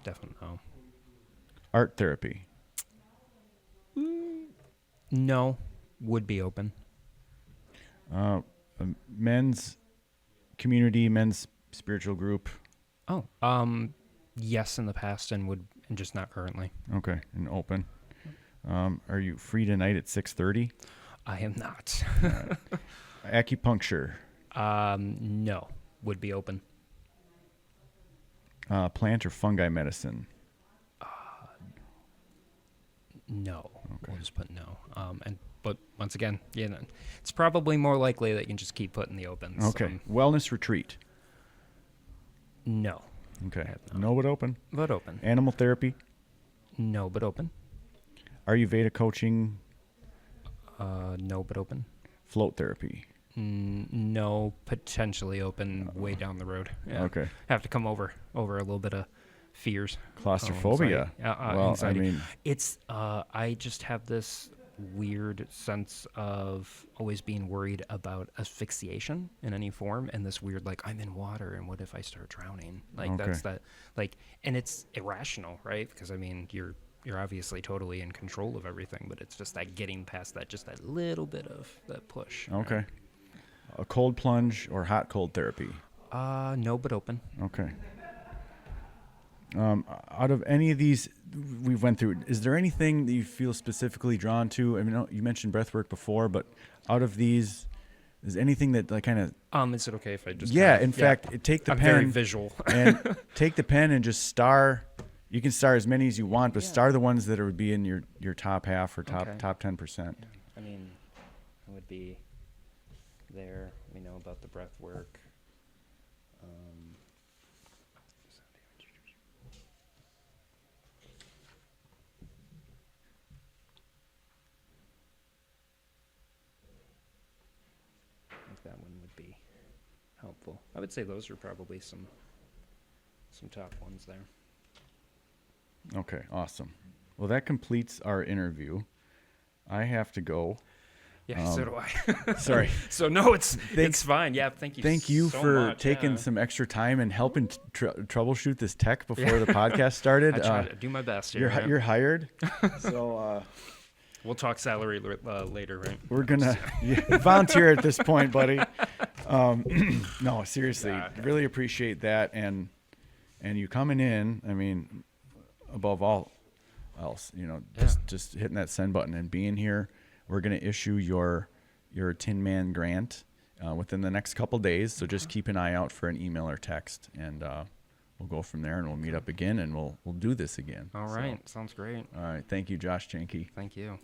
definite no. Art therapy. No, would be open. Men's community, men's spiritual group. Oh, yes, in the past, and just not currently. Okay, and open. Are you free tonight at 6:30? I am not. Acupuncture. No, would be open. Plant or fungi medicine. No. Okay. We'll just put no. But once again, it's probably more likely that you can just keep putting the opens. Okay. Wellness retreat. No. Okay. No, but open. But open. Animal therapy. No, but open. Ayurveda coaching. No, but open. Float therapy. No, potentially open way down the road. Yeah. Okay. Have to come over a little bit of fears. Claustrophobia. Well, anxiety. I mean, It's I just have this weird sense of always being worried about asphyxiation in any form, and this weird like I'm in water and what if I start drowning? Like that's Okay. that like, and it's irrational, right? Because I mean you're obviously totally in control of everything, but it's just that getting past that, just that little bit of that push. okay. Right? A cold plunge or hot cold therapy. No, but open. Okay. Out of any of these we've went through, is there anything that you feel specifically drawn to? I mean, you mentioned breathwork before, but out of these, is anything that like kind of? Is it okay if I just? In fact, take the I'm pen. very visual. And take the pen and just star. You can star as many as you want, but star the ones that would be in your top half or top 10%. I mean, it would be there. We know about the breath work. I think that one would be helpful. I would say those are probably some top ones there. Okay, awesome. Well, that completes our interview. I have to go. Yeah, so do I. Sorry. So no, it's fine. Yeah, thank you. Thank you so for much. taking some extra time and helping troubleshoot this tech before the podcast started. I try to do my best here. You're hired. So we'll talk salary later, right? we're gonna volunteer at this point, buddy. No, seriously, really appreciate that, and you coming in. I mean, above all else, just hitting that send button and being here. We're going to issue your Tinman grant within the next couple days, so just keep an eye out for an email or text, and we'll go from there, and we'll meet up again, and we'll do this again. All right, sounds great. All right, thank you, Josh Janke. Thank you.